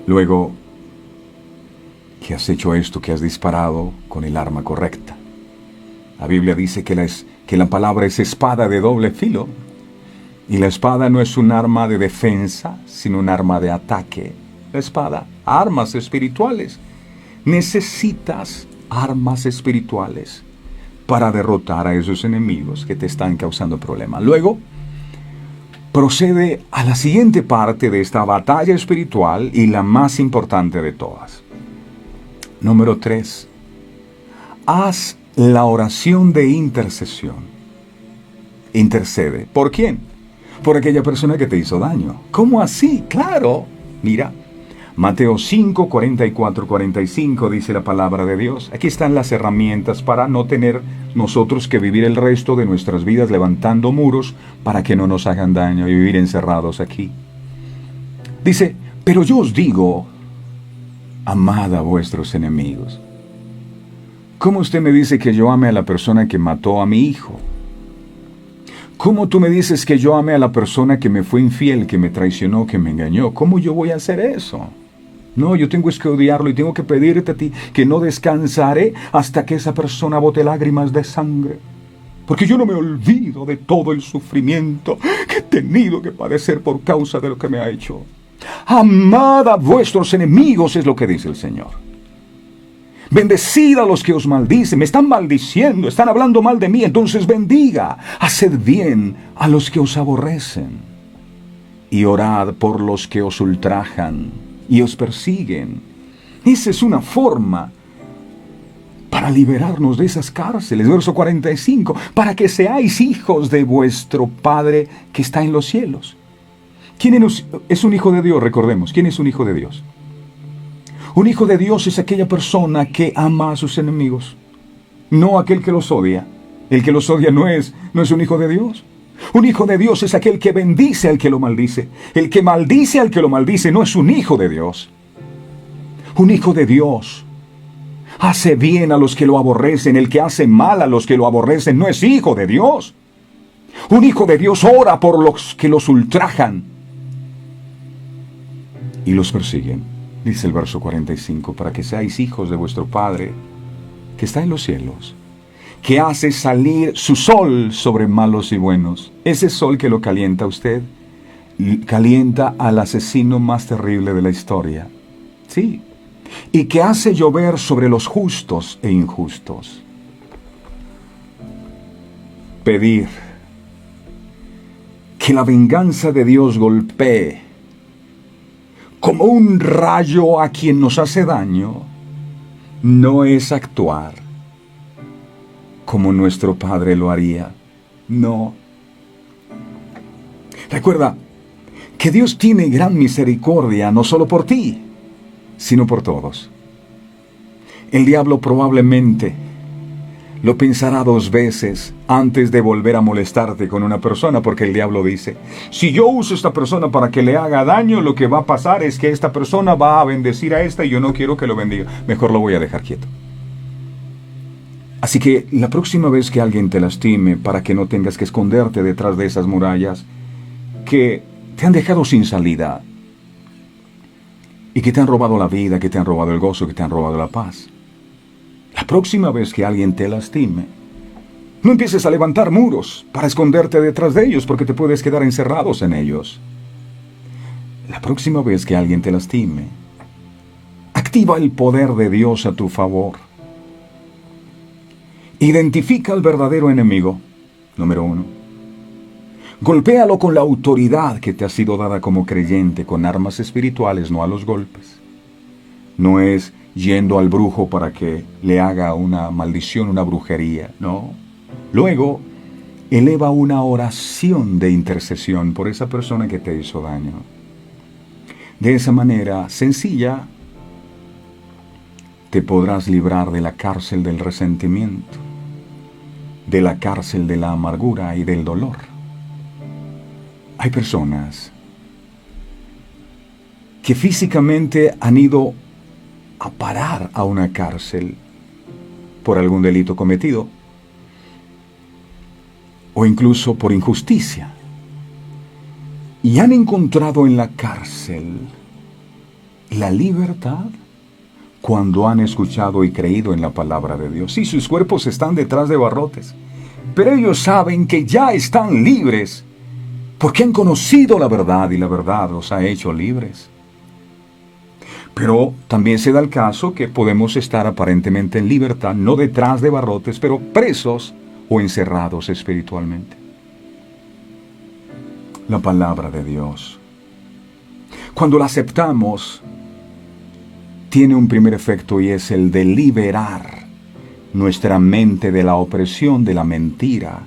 Luego que has hecho esto, que has disparado con el arma correcta, La Biblia dice que la palabra es espada de doble filo. Y la espada no es un arma de defensa, sino un arma de ataque. La espada, armas espirituales. Necesitas armas espirituales para derrotar a esos enemigos que te están causando problemas. Luego, procede a la siguiente parte de esta batalla espiritual y la más importante de todas. Número 3. Haz la oración de intercesión. Intercede. ¿Por quién? Por aquella persona que te hizo daño. ¿Cómo así? Claro. Mira, Mateo 5, 44, 45 dice la palabra de Dios. Aquí están las herramientas para no tener nosotros que vivir el resto de nuestras vidas levantando muros para que no nos hagan daño y vivir encerrados aquí. Dice, pero yo os digo, amad a vuestros enemigos. ¿Cómo usted me dice que yo ame a la persona que mató a mi hijo? ¿Cómo tú me dices que yo ame a la persona que me fue infiel, que me traicionó, que me engañó? ¿Cómo yo voy a hacer eso? No, yo tengo que odiarlo y tengo que pedirte a ti que no descansaré hasta que esa persona bote lágrimas de sangre. Porque yo no me olvido de todo el sufrimiento que he tenido que padecer por causa de lo que me ha hecho. Amad a vuestros enemigos, es lo que dice el Señor. Bendecid a los que os maldicen. Me están maldiciendo, están hablando mal de mí, entonces bendiga. Haced bien a los que os aborrecen. Y orad por los que os ultrajan y os persiguen. Esa es una forma para liberarnos de esas cárceles. Verso 45. Para que seáis hijos de vuestro Padre que está en los cielos. ¿Quién es un hijo de Dios? Recordemos, ¿quién es un hijo de Dios? Un hijo de Dios es aquella persona que ama a sus enemigos, no aquel que los odia. El que los odia no es un hijo de Dios. Un hijo de Dios es aquel que bendice al que lo maldice. El que maldice al que lo maldice no es un hijo de Dios. Un hijo de Dios hace bien a los que lo aborrecen. El que hace mal a los que lo aborrecen no es hijo de Dios. Un hijo de Dios ora por los que los ultrajan y los persiguen. Dice el verso 45, para que seáis hijos de vuestro Padre que está en los cielos, que hace salir su sol sobre malos y buenos. Ese sol que lo calienta a usted, calienta al asesino más terrible de la historia. Sí. Y que hace llover sobre los justos e injustos. Pedir que la venganza de Dios golpee como un rayo a quien nos hace daño, no es actuar como nuestro Padre lo haría. No. Recuerda que Dios tiene gran misericordia, no solo por ti, sino por todos. El diablo probablemente lo pensará 2 veces antes de volver a molestarte con una persona, porque el diablo dice, si yo uso esta persona para que le haga daño, lo que va a pasar es que esta persona va a bendecir a esta y yo no quiero que lo bendiga. Mejor lo voy a dejar quieto. Así que la próxima vez que alguien te lastime, para que no tengas que esconderte detrás de esas murallas que te han dejado sin salida y que te han robado la vida, que te han robado el gozo, que te han robado la paz. La próxima vez que alguien te lastime, no empieces a levantar muros para esconderte detrás de ellos, porque te puedes quedar encerrados en ellos. La próxima vez que alguien te lastime, activa el poder de Dios a tu favor. Identifica al verdadero enemigo, número 1. Golpéalo con la autoridad que te ha sido dada como creyente, con armas espirituales, no a los golpes. No es yendo al brujo para que le haga una maldición, una brujería, no. Luego, eleva una oración de intercesión por esa persona que te hizo daño. De esa manera sencilla, te podrás librar de la cárcel del resentimiento, de la cárcel de la amargura y del dolor. Hay personas que físicamente han ido a parar a una cárcel por algún delito cometido o incluso por injusticia, y han encontrado en la cárcel la libertad cuando han escuchado y creído en la palabra de Dios. Sí, sus cuerpos están detrás de barrotes, pero ellos saben que ya están libres porque han conocido la verdad y la verdad los ha hecho libres. Pero también se da el caso que podemos estar aparentemente en libertad, no detrás de barrotes, pero presos o encerrados espiritualmente. La palabra de Dios, cuando la aceptamos, tiene un primer efecto y es el de liberar nuestra mente de la opresión de la mentira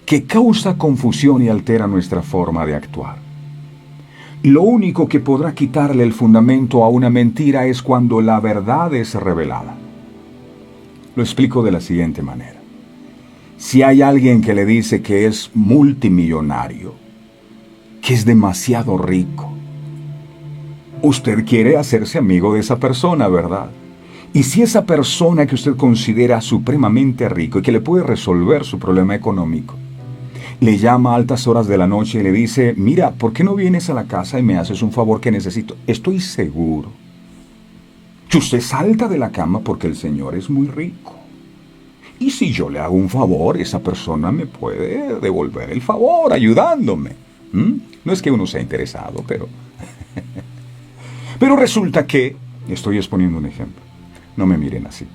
que causa confusión y altera nuestra forma de actuar. Lo único que podrá quitarle el fundamento a una mentira es cuando la verdad es revelada. Lo explico de la siguiente manera. Si hay alguien que le dice que es multimillonario, que es demasiado rico, usted quiere hacerse amigo de esa persona, ¿verdad? Y si esa persona que usted considera supremamente rico y que le puede resolver su problema económico, le llama a altas horas de la noche y le dice, mira, ¿por qué no vienes a la casa y me haces un favor que necesito? Estoy seguro que usted salta de la cama porque el Señor es muy rico. Y si yo le hago un favor, esa persona me puede devolver el favor ayudándome. No es que uno sea interesado, pero... pero resulta que... Estoy exponiendo un ejemplo. No me miren así.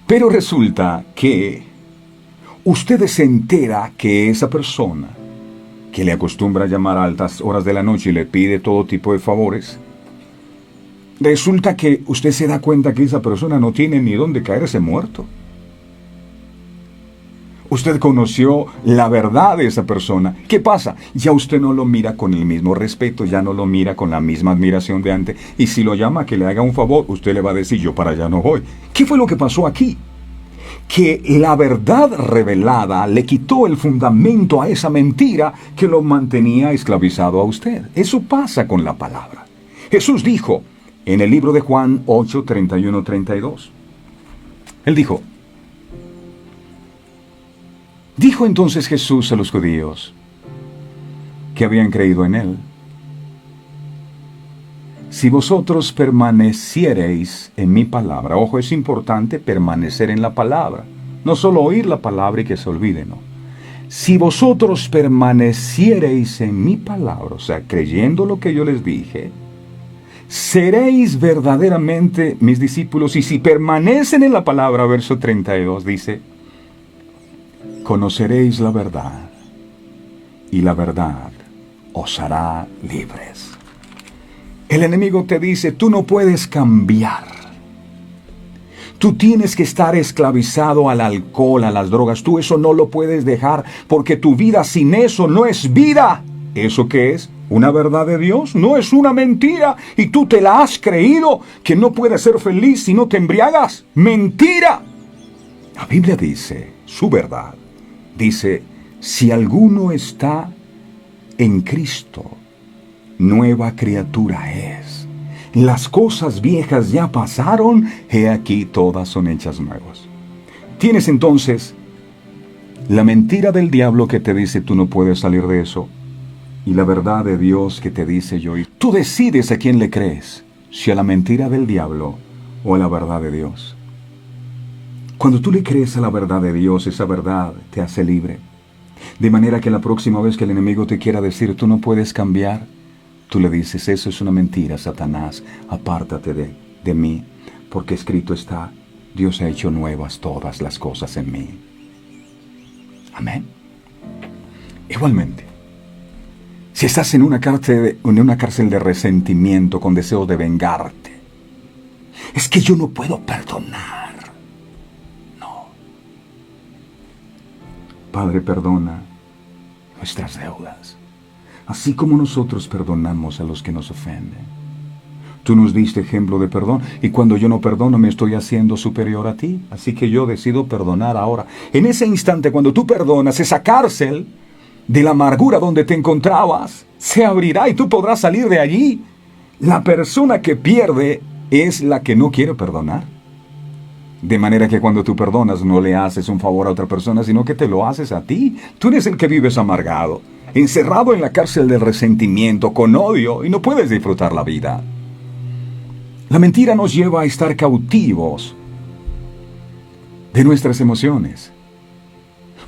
Pero resulta que... usted se entera que esa persona, que le acostumbra a llamar a altas horas de la noche y le pide todo tipo de favores, resulta que usted se da cuenta que esa persona no tiene ni dónde caerse muerto. Usted conoció la verdad de esa persona. ¿Qué pasa? Ya usted no lo mira con el mismo respeto, ya no lo mira con la misma admiración de antes. Y si lo llama a que le haga un favor, usted le va a decir, yo para allá no voy. ¿Qué fue lo que pasó aquí? Que la verdad revelada le quitó el fundamento a esa mentira que lo mantenía esclavizado a usted. Eso pasa con la palabra. Jesús dijo en el libro de Juan 8, 31, 32. Él dijo entonces Jesús a los judíos que habían creído en él, si vosotros permaneciereis en mi palabra, ojo, es importante permanecer en la palabra, no solo oír la palabra y que se olvide, no. Si vosotros permaneciereis en mi palabra, o sea, creyendo lo que yo les dije, seréis verdaderamente mis discípulos. Y si permanecen en la palabra, verso 32 dice, conoceréis la verdad, y la verdad os hará libres. El enemigo te dice, tú no puedes cambiar. Tú tienes que estar esclavizado al alcohol, a las drogas. Tú eso no lo puedes dejar porque tu vida sin eso no es vida. ¿Eso qué es? ¿Una verdad de Dios? No, es una mentira. Y tú te la has creído, que no puedes ser feliz si no te embriagas. ¡Mentira! La Biblia dice, su verdad, dice, si alguno está en Cristo, nueva criatura es. Las cosas viejas ya pasaron, he aquí todas son hechas nuevas. Tienes entonces la mentira del diablo que te dice tú no puedes salir de eso, y la verdad de Dios que te dice yo. Y tú decides a quién le crees, si a la mentira del diablo o a la verdad de Dios. Cuando tú le crees a la verdad de Dios, esa verdad te hace libre. De manera que la próxima vez que el enemigo te quiera decir tú no puedes cambiar, tú le dices, eso es una mentira, Satanás, apártate de mí, porque escrito está, Dios ha hecho nuevas todas las cosas en mí. Amén. Igualmente, si estás en una cárcel de resentimiento con deseo de vengarte, es que yo no puedo perdonar. No. Padre, perdona nuestras deudas, así como nosotros perdonamos a los que nos ofenden. Tú nos diste ejemplo de perdón, y cuando yo no perdono me estoy haciendo superior a ti, así que yo decido perdonar ahora. En ese instante, cuando tú perdonas, esa cárcel de la amargura donde te encontrabas se abrirá y tú podrás salir de allí. La persona que pierde es la que no quiere perdonar. De manera que cuando tú perdonas no le haces un favor a otra persona, sino que te lo haces a ti. Tú eres el que vives amargado, encerrado en la cárcel del resentimiento, con odio, y no puedes disfrutar la vida. La mentira nos lleva a estar cautivos de nuestras emociones.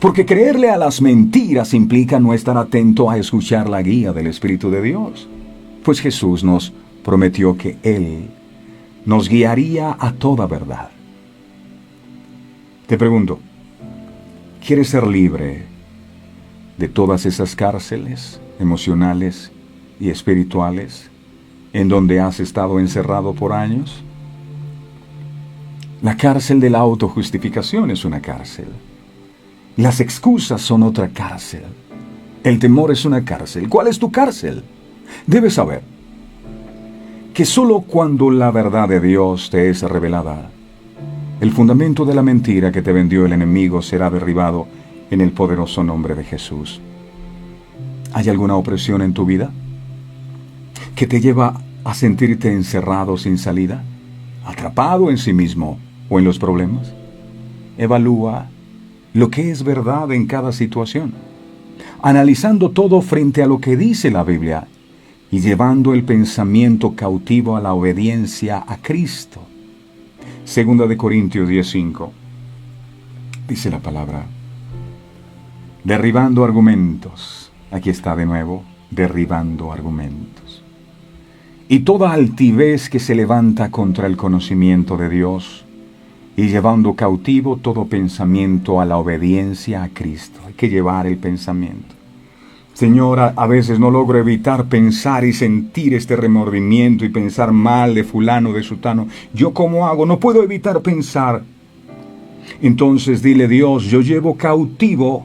Porque creerle a las mentiras implica no estar atento a escuchar la guía del Espíritu de Dios. Pues Jesús nos prometió que Él nos guiaría a toda verdad. Te pregunto, ¿quieres ser libre de todas esas cárceles emocionales y espirituales en donde has estado encerrado por años? La cárcel de la autojustificación es una cárcel. Las excusas son otra cárcel. El temor es una cárcel. ¿Cuál es tu cárcel? Debes saber que solo cuando la verdad de Dios te es revelada, el fundamento de la mentira que te vendió el enemigo será derribado en el poderoso nombre de Jesús. ¿Hay alguna opresión en tu vida que te lleva a sentirte encerrado sin salida, atrapado en sí mismo o en los problemas? Evalúa lo que es verdad en cada situación, analizando todo frente a lo que dice la Biblia y llevando el pensamiento cautivo a la obediencia a Cristo. Segunda de Corintios 10:5 dice la palabra: derribando argumentos. Aquí está de nuevo, derribando argumentos. Y toda altivez que se levanta contra el conocimiento de Dios, y llevando cautivo todo pensamiento a la obediencia a Cristo. Hay que llevar el pensamiento. Señor, a veces no logro evitar pensar y sentir este remordimiento y pensar mal de fulano, de sutano. ¿Yo cómo hago? No puedo evitar pensar. Entonces dile: Dios, yo llevo cautivo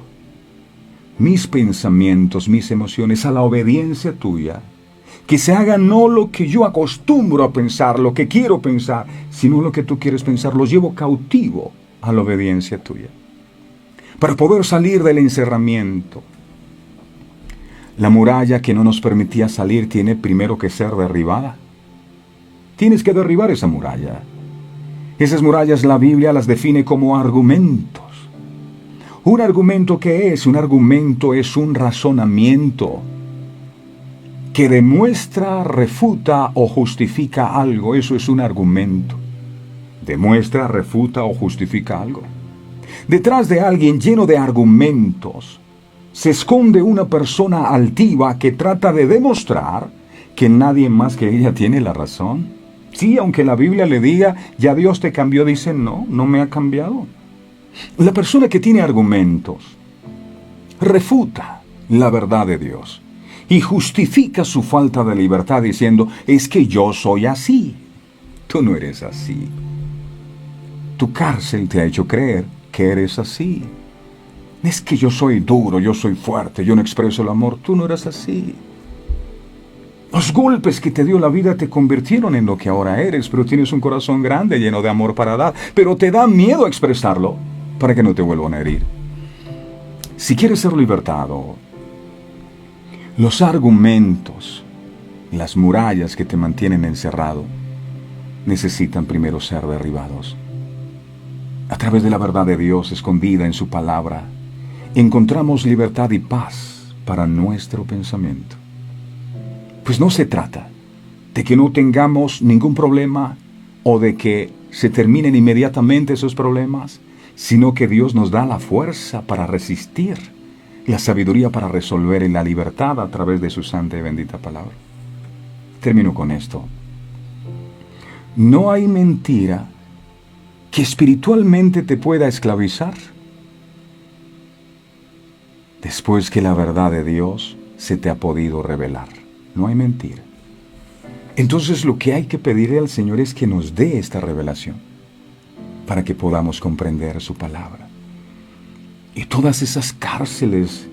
mis pensamientos, mis emociones a la obediencia tuya. Que se haga no lo que yo acostumbro a pensar, lo que quiero pensar, sino lo que tú quieres pensar. Lo llevo cautivo a la obediencia tuya. Para poder salir del encerramiento. La muralla que no nos permitía salir tiene primero que ser derribada. Tienes que derribar esa muralla. Esas murallas la Biblia las define como argumentos. ¿Un argumento qué es? Un argumento es un razonamiento que demuestra, refuta o justifica algo. Eso es un argumento. Demuestra, refuta o justifica algo. Detrás de alguien lleno de argumentos se esconde una persona altiva que trata de demostrar que nadie más que ella tiene la razón. Sí, aunque la Biblia le diga: ya Dios te cambió, dice: no, no me ha cambiado. La persona que tiene argumentos refuta la verdad de Dios y justifica su falta de libertad diciendo: es que yo soy así. Tú no eres así. Tu cárcel te ha hecho creer que eres así. Es que yo soy duro, yo soy fuerte, yo no expreso el amor. Tú no eres así. Los golpes que te dio la vida te convirtieron en lo que ahora eres, pero tienes un corazón grande lleno de amor para dar, pero te da miedo expresarlo para que no te vuelvan a herir. Si quieres ser libertado, los argumentos, las murallas que te mantienen encerrado, necesitan primero ser derribados. A través de la verdad de Dios escondida en su palabra, encontramos libertad y paz para nuestro pensamiento. Pues no se trata de que no tengamos ningún problema o de que se terminen inmediatamente esos problemas, sino que Dios nos da la fuerza para resistir, la sabiduría para resolver en la libertad a través de su santa y bendita palabra. Termino con esto. No hay mentira que espiritualmente te pueda esclavizar después que la verdad de Dios se te ha podido revelar. No hay mentira. Entonces lo que hay que pedirle al Señor es que nos dé esta revelación para que podamos comprender su palabra. Y todas esas cárceles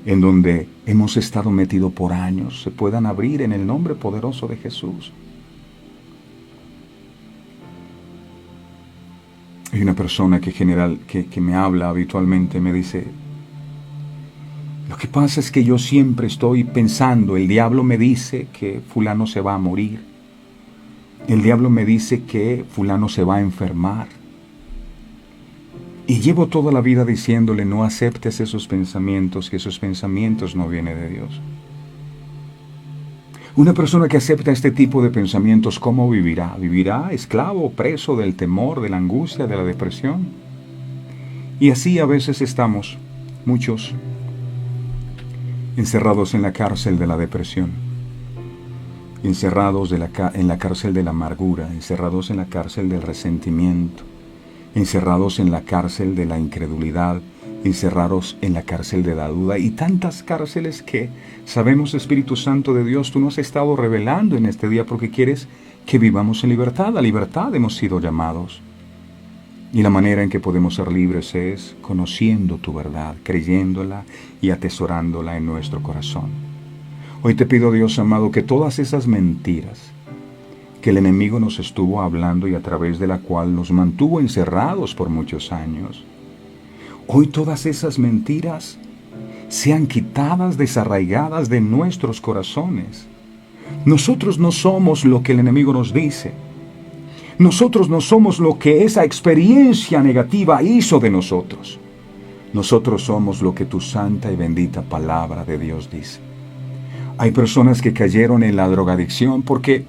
en donde hemos estado metidos por años se puedan abrir en el nombre poderoso de Jesús. Hay una persona que me habla habitualmente, me dice: lo que pasa es que yo siempre estoy pensando, el diablo me dice que fulano se va a morir, el diablo me dice que fulano se va a enfermar, y llevo toda la vida diciéndole: no aceptes esos pensamientos, que esos pensamientos no vienen de Dios. Una persona que acepta este tipo de pensamientos, ¿cómo vivirá? ¿Vivirá esclavo, preso del temor, de la angustia, de la depresión? Y así a veces estamos, muchos, encerrados en la cárcel de la depresión, encerrados en la cárcel de la amargura, encerrados en la cárcel del resentimiento, encerrados en la cárcel de la incredulidad, encerrados en la cárcel de la duda y tantas cárceles que sabemos, Espíritu Santo de Dios, tú nos has estado revelando en este día porque quieres que vivamos en libertad. A libertad hemos sido llamados. Y la manera en que podemos ser libres es conociendo tu verdad, creyéndola y atesorándola en nuestro corazón. Hoy te pido, Dios amado, que todas esas mentiras que el enemigo nos estuvo hablando y a través de la cual nos mantuvo encerrados por muchos años, hoy todas esas mentiras sean quitadas, desarraigadas de nuestros corazones. Nosotros no somos lo que el enemigo nos dice. Nosotros no somos lo que esa experiencia negativa hizo de nosotros. Nosotros somos lo que tu santa y bendita palabra de Dios dice. Hay personas que cayeron en la drogadicción porque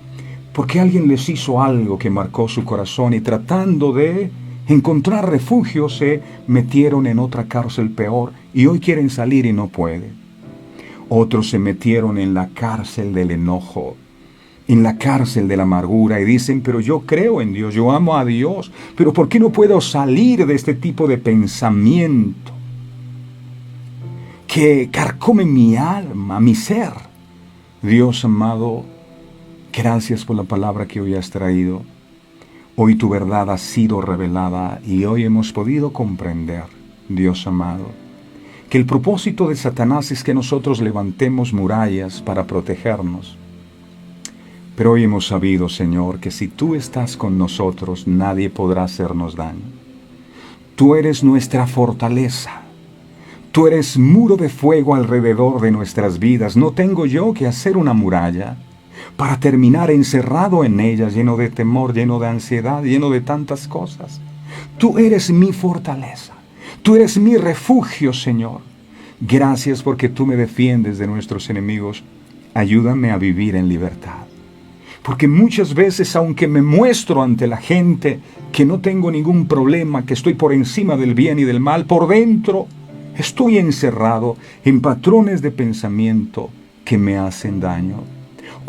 alguien les hizo algo que marcó su corazón y tratando de encontrar refugio se metieron en otra cárcel peor y hoy quieren salir y no pueden. Otros se metieron en la cárcel del enojo, en la cárcel de la amargura y dicen, pero yo creo en Dios, yo amo a Dios, pero ¿por qué no puedo salir de este tipo de pensamiento que carcome mi alma, mi ser? Dios amado, gracias por la palabra que hoy has traído. Hoy tu verdad ha sido revelada y hoy hemos podido comprender, Dios amado, que el propósito de Satanás es que nosotros levantemos murallas para protegernos. Pero hoy hemos sabido, Señor, que si tú estás con nosotros, nadie podrá hacernos daño. Tú eres nuestra fortaleza. Tú eres muro de fuego alrededor de nuestras vidas. No tengo yo que hacer una muralla para terminar encerrado en ella, lleno de temor, lleno de ansiedad, lleno de tantas cosas. Tú eres mi fortaleza. Tú eres mi refugio, Señor. Gracias porque tú me defiendes de nuestros enemigos. Ayúdame a vivir en libertad. Porque muchas veces, aunque me muestro ante la gente que no tengo ningún problema, que estoy por encima del bien y del mal, por dentro estoy encerrado en patrones de pensamiento que me hacen daño.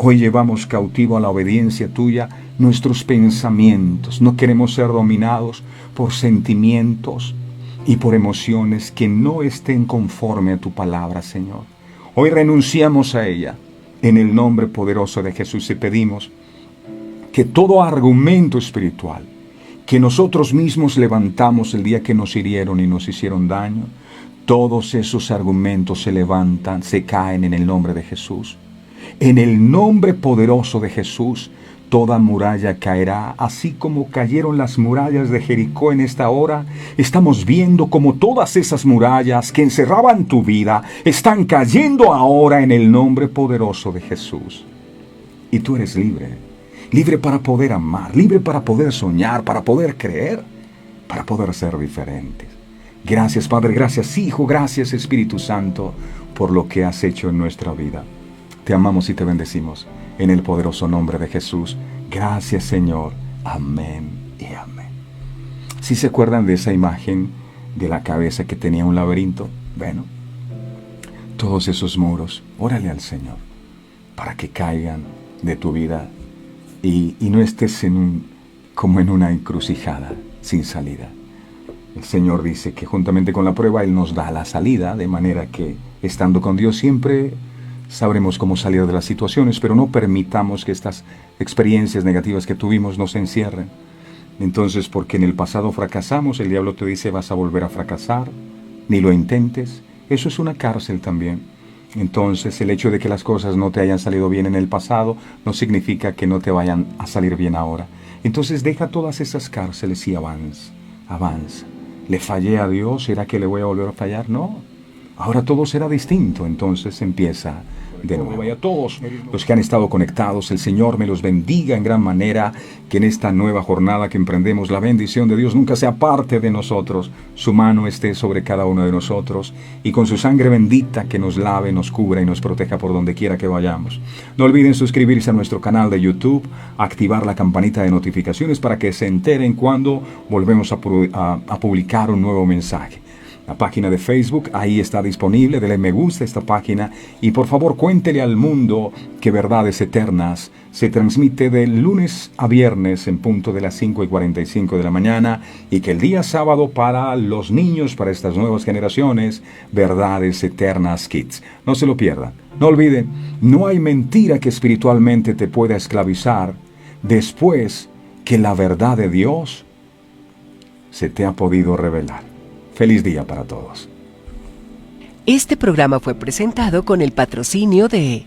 Hoy llevamos cautivo a la obediencia tuya nuestros pensamientos. No queremos ser dominados por sentimientos y por emociones que no estén conforme a tu palabra, Señor. Hoy renunciamos a ella. En el nombre poderoso de Jesús y pedimos que todo argumento espiritual que nosotros mismos levantamos el día que nos hirieron y nos hicieron daño, todos esos argumentos se levantan, se caen en el nombre de Jesús. En el nombre poderoso de Jesús, toda muralla caerá, así como cayeron las murallas de Jericó en esta hora. Estamos viendo como todas esas murallas que encerraban tu vida están cayendo ahora en el nombre poderoso de Jesús. Y tú eres libre, libre para poder amar, libre para poder soñar, para poder creer, para poder ser diferentes. Gracias, Padre, gracias, Hijo, gracias, Espíritu Santo, por lo que has hecho en nuestra vida. Te amamos y te bendecimos. En el poderoso nombre de Jesús. Gracias, Señor. Amén y amén. ¿Sí se acuerdan de esa imagen de la cabeza que tenía un laberinto? Bueno, todos esos muros, órale al Señor para que caigan de tu vida y no estés como en una encrucijada sin salida. El Señor dice que juntamente con la prueba Él nos da la salida, de manera que estando con Dios siempre sabremos cómo salir de las situaciones, pero no permitamos que estas experiencias negativas que tuvimos nos encierren. Entonces, porque en el pasado fracasamos, el diablo te dice vas a volver a fracasar, ni lo intentes. Eso es una cárcel también. Entonces, el hecho de que las cosas no te hayan salido bien en el pasado no significa que no te vayan a salir bien ahora. Entonces, deja todas esas cárceles y avanza. ¿Le fallé a Dios? ¿Será que le voy a volver a fallar? No. Ahora todo será distinto, entonces empieza de nuevo. Y a todos los que han estado conectados, el Señor me los bendiga en gran manera, que en esta nueva jornada que emprendemos, la bendición de Dios nunca sea parte de nosotros, su mano esté sobre cada uno de nosotros, y con su sangre bendita que nos lave, nos cubra y nos proteja por donde quiera que vayamos. No olviden suscribirse a nuestro canal de YouTube, activar la campanita de notificaciones para que se enteren cuando volvemos a publicar un nuevo mensaje. La página de Facebook, ahí está disponible, denle me gusta a esta página y por favor cuéntele al mundo que Verdades Eternas se transmite de lunes a viernes en punto de las 5:45 de la mañana y que el día sábado para los niños, para estas nuevas generaciones, Verdades Eternas Kids. No se lo pierdan. No olviden, no hay mentira que espiritualmente te pueda esclavizar después que la verdad de Dios se te ha podido revelar. Feliz día para todos. Este programa fue presentado con el patrocinio de